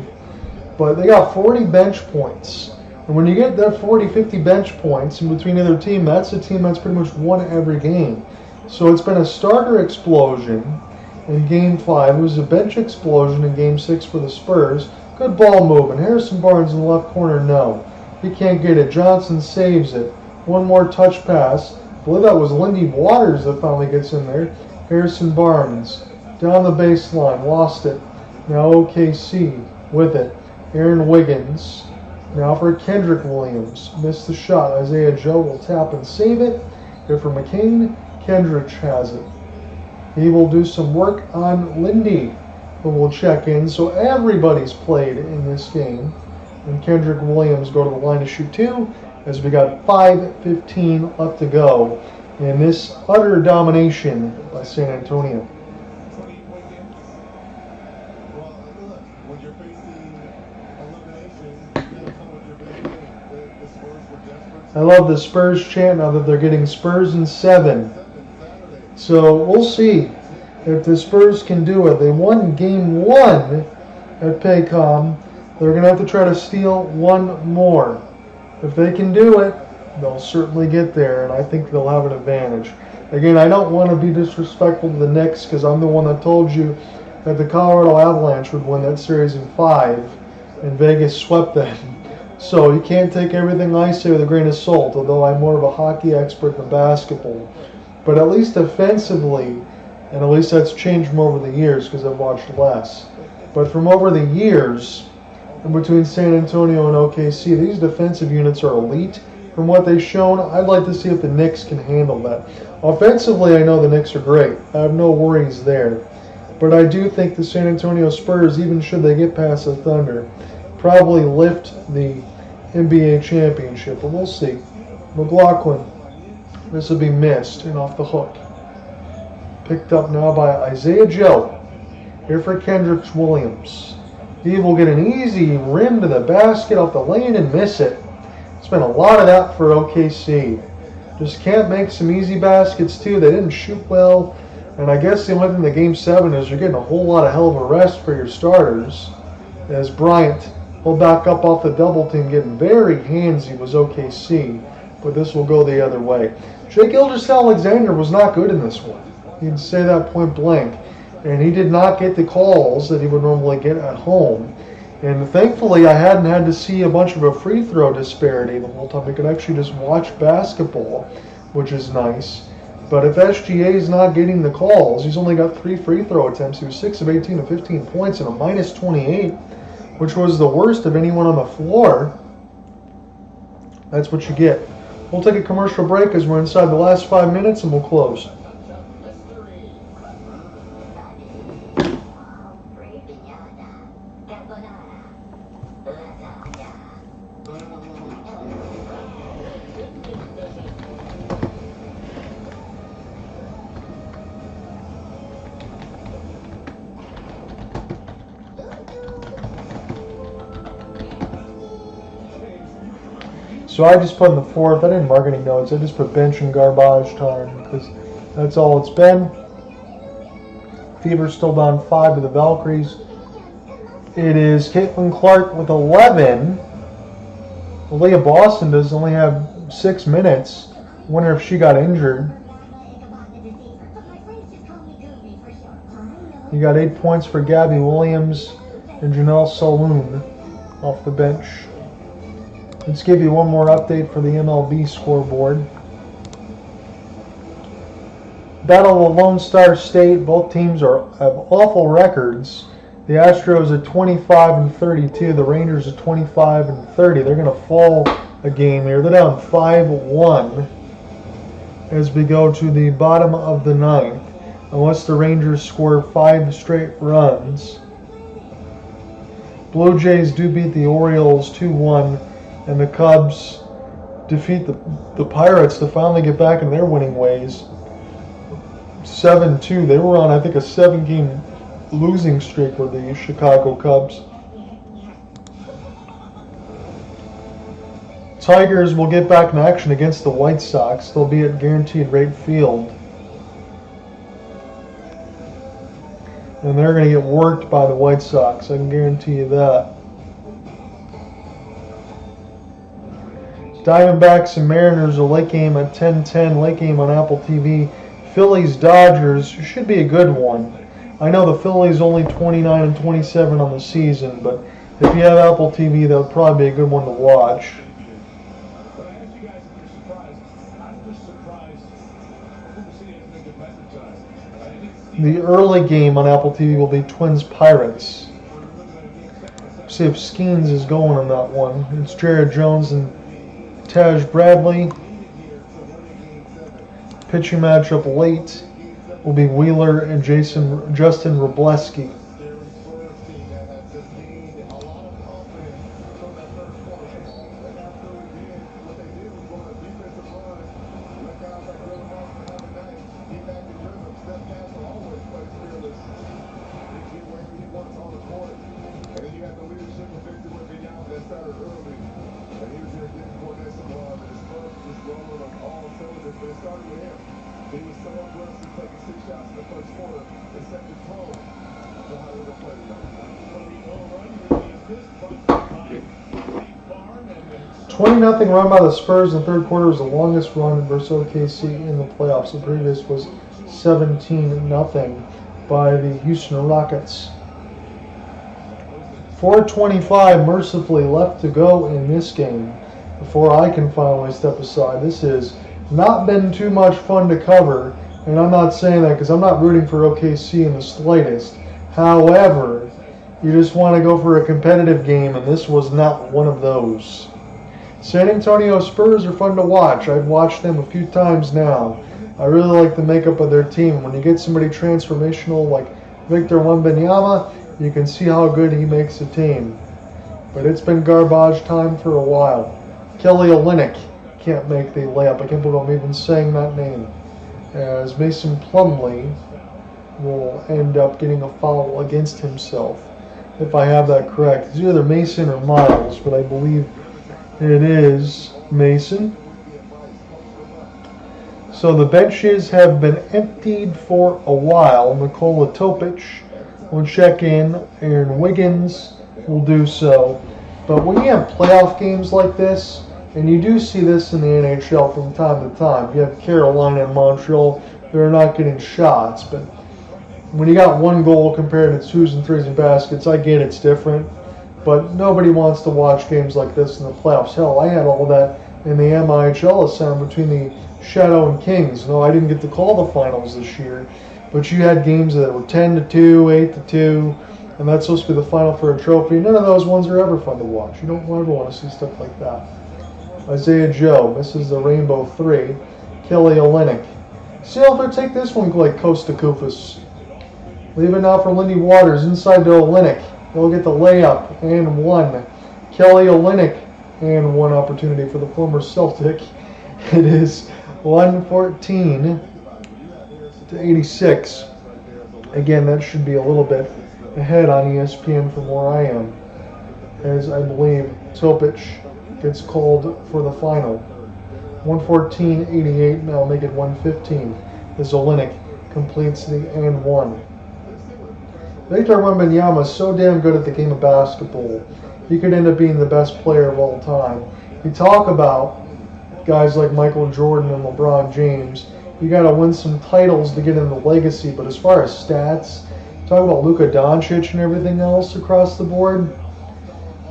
But they got 40 bench points. And when you get that 40, 50 bench points in between either team, that's a team that's pretty much won every game. So it's been a starter explosion in Game 5. It was a bench explosion in Game 6 for the Spurs. Good ball movement. Harrison Barnes in the left corner, no. He can't get it. Johnson saves it. One more touch pass. I believe that was Lindy Waters that finally gets in there. Harrison Barnes down the baseline. Lost it. Now OKC with it. Aaron Wiggins. Now for Kendrick Williams. Missed the shot. Isaiah Joe will tap and save it. Here for McCain. Kendrick has it. He will do some work on Lindy, who will check in. So everybody's played in this game. And Kendrick Williams go to the line to shoot 2 as we got 5:15 left to go in this utter domination by San Antonio. I love the Spurs chant now that they're getting Spurs in 7. So we'll see if the Spurs can do it. They won Game 1 at Paycom. They're going to have to try to steal one more. If they can do it, they'll certainly get there, and I think they'll have an advantage. Again, I don't want to be disrespectful to the Knicks because I'm the one that told you that the Colorado Avalanche would win that series in 5, and Vegas swept them. So you can't take everything I say with a grain of salt, although I'm more of a hockey expert than basketball. But at least offensively, and at least that's changed from over the years because I've watched less. But from over the years, in between San Antonio and OKC, these defensive units are elite. From what they've shown, I'd like to see if the Knicks can handle that. Offensively, I know the Knicks are great. I have no worries there. But I do think the San Antonio Spurs, even should they get past the Thunder, probably lift the NBA championship. But we'll see. McLaughlin, this will be missed and off the hook. Picked up now by Isaiah Joe. Here for Kendrick Williams. He will get an easy rim to the basket off the lane and miss it. It's been a lot of that for OKC. Just can't make some easy baskets too. They didn't shoot well. And I guess the only thing in the Game 7 is you're getting a whole lot of hell of a rest for your starters. As Bryant will back up off the double team, getting very handsy was OKC. But this will go the other way. Gilgeous-Alexander was not good in this one. You can say that point blank. And he did not get the calls that he would normally get at home. And thankfully, I hadn't had to see a bunch of a free throw disparity the whole time. I could actually just watch basketball, which is nice. But if SGA is not getting the calls, he's only got 3 free throw attempts. He was 6 of 18 to 15 points and a minus 28, which was the worst of anyone on the floor. That's what you get. We'll take a commercial break as we're inside the last 5 minutes, and we'll close. So I just put in the fourth. I didn't mark any notes. I just put bench and garbage time because that's all it's been. Fever's still down 5 to the Valkyries. It is Caitlin Clark with 11. Leah Boston does only have 6 minutes. Wonder if she got injured. You got 8 points for Gabby Williams and Janelle Saloon off the bench. Let's give you one more update for the MLB scoreboard. Battle of Lone Star State. Both teams have awful records. The Astros at 25-32. The Rangers at 25-30. They're going to fall a game here. They're down 5-1 as we go to the bottom of the ninth. Unless the Rangers score 5 straight runs. Blue Jays do beat the Orioles 2-1. And the Cubs defeat the Pirates to finally get back in their winning ways. 7-2. They were on, I think, a 7-game losing streak with the Chicago Cubs. Tigers will get back in action against the White Sox. They'll be at Guaranteed Rate Field. And they're going to get worked by the White Sox. I can guarantee you that. Diamondbacks and Mariners, a late game at 10:10, late game on Apple TV. Phillies Dodgers should be a good one. I know the Phillies only 29-27 on the season, but if you have Apple TV, that would probably be a good one to watch. But I asked you guys if you're surprised. I'm just surprised. OKC hasn't been defensive. The early game on Apple TV will be Twins Pirates. See if Skeens is going on that one. It's Jared Jones and Taj Bradley. Pitching matchup late will be Wheeler and Justin Robleski. A 20-0 run by the Spurs in the third quarter was the longest run versus OKC in the playoffs. The previous was 17-0 by the Houston Rockets. 4:25 mercifully left to go in this game before I can finally step aside. This has not been too much fun to cover, and I'm not saying that because I'm not rooting for OKC in the slightest. However, you just want to go for a competitive game, and this was not one of those. San Antonio Spurs are fun to watch. I've watched them a few times now. I really like the makeup of their team. When you get somebody transformational like Victor Wembanyama, you can see how good he makes a team. But it's been garbage time for a while. Kelly Olynyk can't make the layup. I can't believe I'm even saying that name. As Mason Plumlee will end up getting a foul against himself. If I have that correct. It's either Mason or Miles, but I believe it is Mason. So the benches have been emptied for a while. Nikola Topic will check in. Aaron Wiggins will do so. But when you have playoff games like this, and you do see this in the NHL from time to time, you have Carolina and Montreal, they're not getting shots. But when you got one goal compared to 2s and 3s and baskets, I get it's different. But nobody wants to watch games like this in the playoffs. Hell, I had all of that in the MIHL assignment between the Shadow and Kings. No, I didn't get to call the finals this year. But you had games that were 10-2, 8-2, and that's supposed to be the final for a trophy. None of those ones are ever fun to watch. You don't ever want to see stuff like that. Isaiah Joe misses the Rainbow 3. Kelly Olynyk. See if they take this one like Costa Koufos. Leave it now for Lindy Waters inside to Olynyk. He'll get the layup and one. Kelly Olynyk and one opportunity for the former Celtic. It is 114 to 86. Again, that should be a little bit ahead on ESPN from where I am, as I believe Topic gets called for the final. 114-88, now make it 115 as Olynyk completes the and one. Victor Wembanyama is so damn good at the game of basketball. He could end up being the best player of all time. You talk about guys like Michael Jordan and LeBron James. You got to win some titles to get in the legacy, but as far as stats, talk about Luka Doncic and everything else across the board.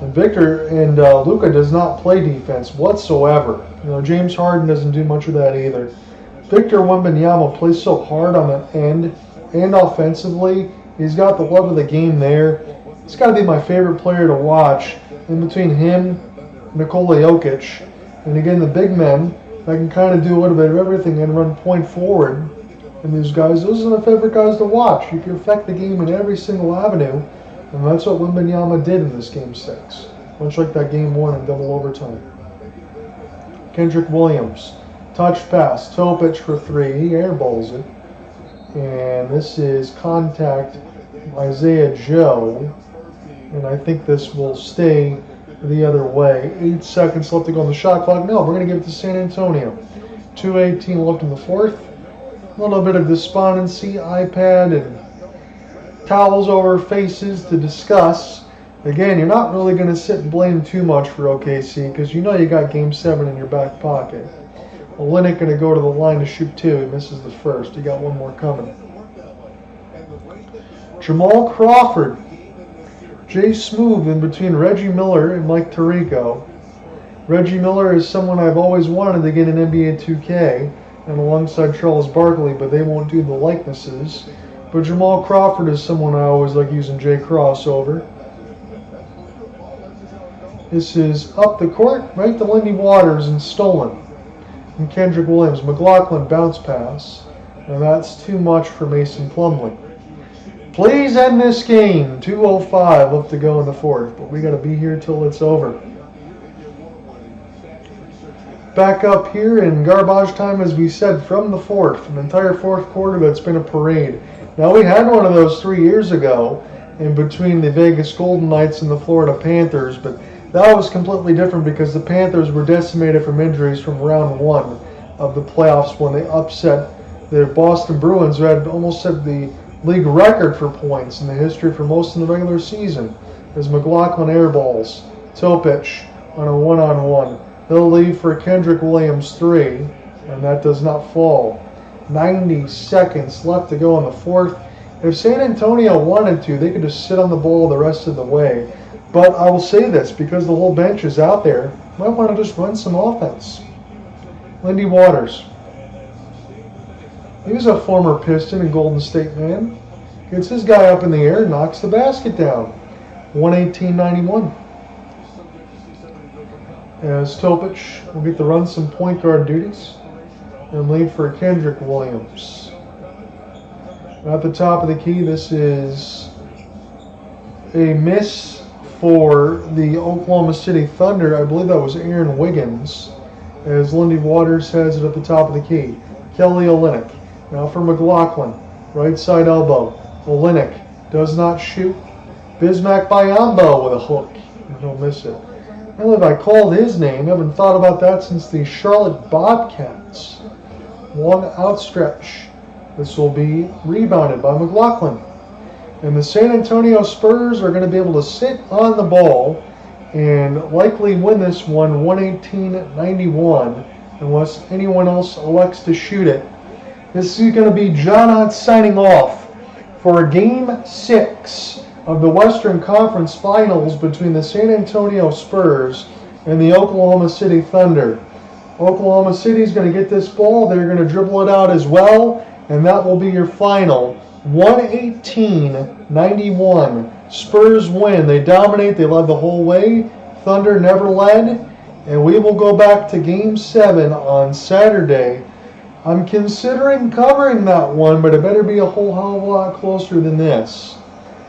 And Victor and Luka does not play defense whatsoever. You know, James Harden doesn't do much of that either. Victor Wembanyama plays so hard on the end and offensively. He's got the love of the game there. He's got to be my favorite player to watch. In between him, Nikola Jokic, and again the big men that can kind of do a little bit of everything and run point forward. And these guys, those are the favorite guys to watch. You can affect the game in every single avenue. And that's what Wembanyama did in this Game 6. Much like that Game 1 in double overtime. Kendrick Williams. Touch pass. Topic for three. He airballs it. And this is contact Isaiah Joe. And I think this will stay the other way. 8 seconds left to go on the shot clock. No, we're going to give it to San Antonio. 2:18 left in the fourth. A little bit of despondency, iPad, and towels over faces to discuss. Again, you're not really going to sit and blame too much for OKC because you know you got Game 7 in your back pocket. Olynyk going to go to the line to shoot 2. He misses the first. He got one more coming. Jamal Crawford. Jay Smooth in between Reggie Miller and Mike Tirico. Reggie Miller is someone I've always wanted to get in NBA 2K and alongside Charles Barkley, but they won't do the likenesses. But Jamal Crawford is someone I always like using Jay Crossover. This is up the court, right to Lindy Waters and stolen. And Kendrick Williams, McLaughlin bounce pass. And that's too much for Mason Plumlee. Please end this game. 2:05 left to go in the fourth, but we got to be here till it's over. Back up here in garbage time, as we said, from the fourth. An entire fourth quarter that's been a parade. Now, we had one of those 3 years ago in between the Vegas Golden Knights and the Florida Panthers, but that was completely different because the Panthers were decimated from injuries from round one of the playoffs when they upset the Boston Bruins, who had almost set the league record for points in the history for most in the regular season. As McLaughlin airballs Topic on a one-on-one. They'll leave for Kendrick Williams 3, and that does not fall. 90 seconds left to go in the fourth. If San Antonio wanted to, they could just sit on the ball the rest of the way. But I will say this, because the whole bench is out there, might want to just run some offense. Lindy Waters. He was a former Piston and Golden State man. Gets his guy up in the air, knocks the basket down. 118-91. As Topic will get to run some point guard duties and lead for Kendrick Williams. At the top of the key, this is a miss for the Oklahoma City Thunder. I believe that was Aaron Wiggins, as Lindy Waters has it at the top of the key. Kelly Olynyk. Now for McLaughlin. Right side elbow. Olynyk does not shoot. Bismack Biyombo with a hook. And he'll miss it. I believe I called his name. I haven't thought about that since the Charlotte Bobcats. Long outstretch. This will be rebounded by McLaughlin. And the San Antonio Spurs are going to be able to sit on the ball and likely win this one 118-91 unless anyone else elects to shoot it. This is going to be JohnRyanOtt signing off for Game 6 of the Western Conference Finals between the San Antonio Spurs and the Oklahoma City Thunder. Oklahoma City is going to get this ball. They're going to dribble it out as well, and that will be your final. 118-91. Spurs win. They dominate. They led the whole way. Thunder never led. And we will go back to Game 7 on Saturday. I'm considering covering that one, but it better be a whole hell of a lot closer than this.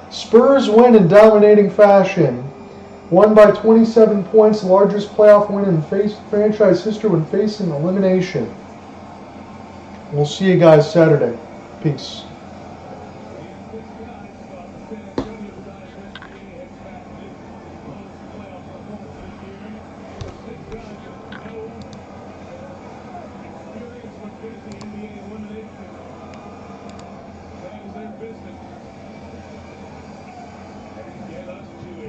Spurs win in dominating fashion. Won by 27 points, the largest playoff win in franchise history when facing elimination. We'll see you guys Saturday. Peace.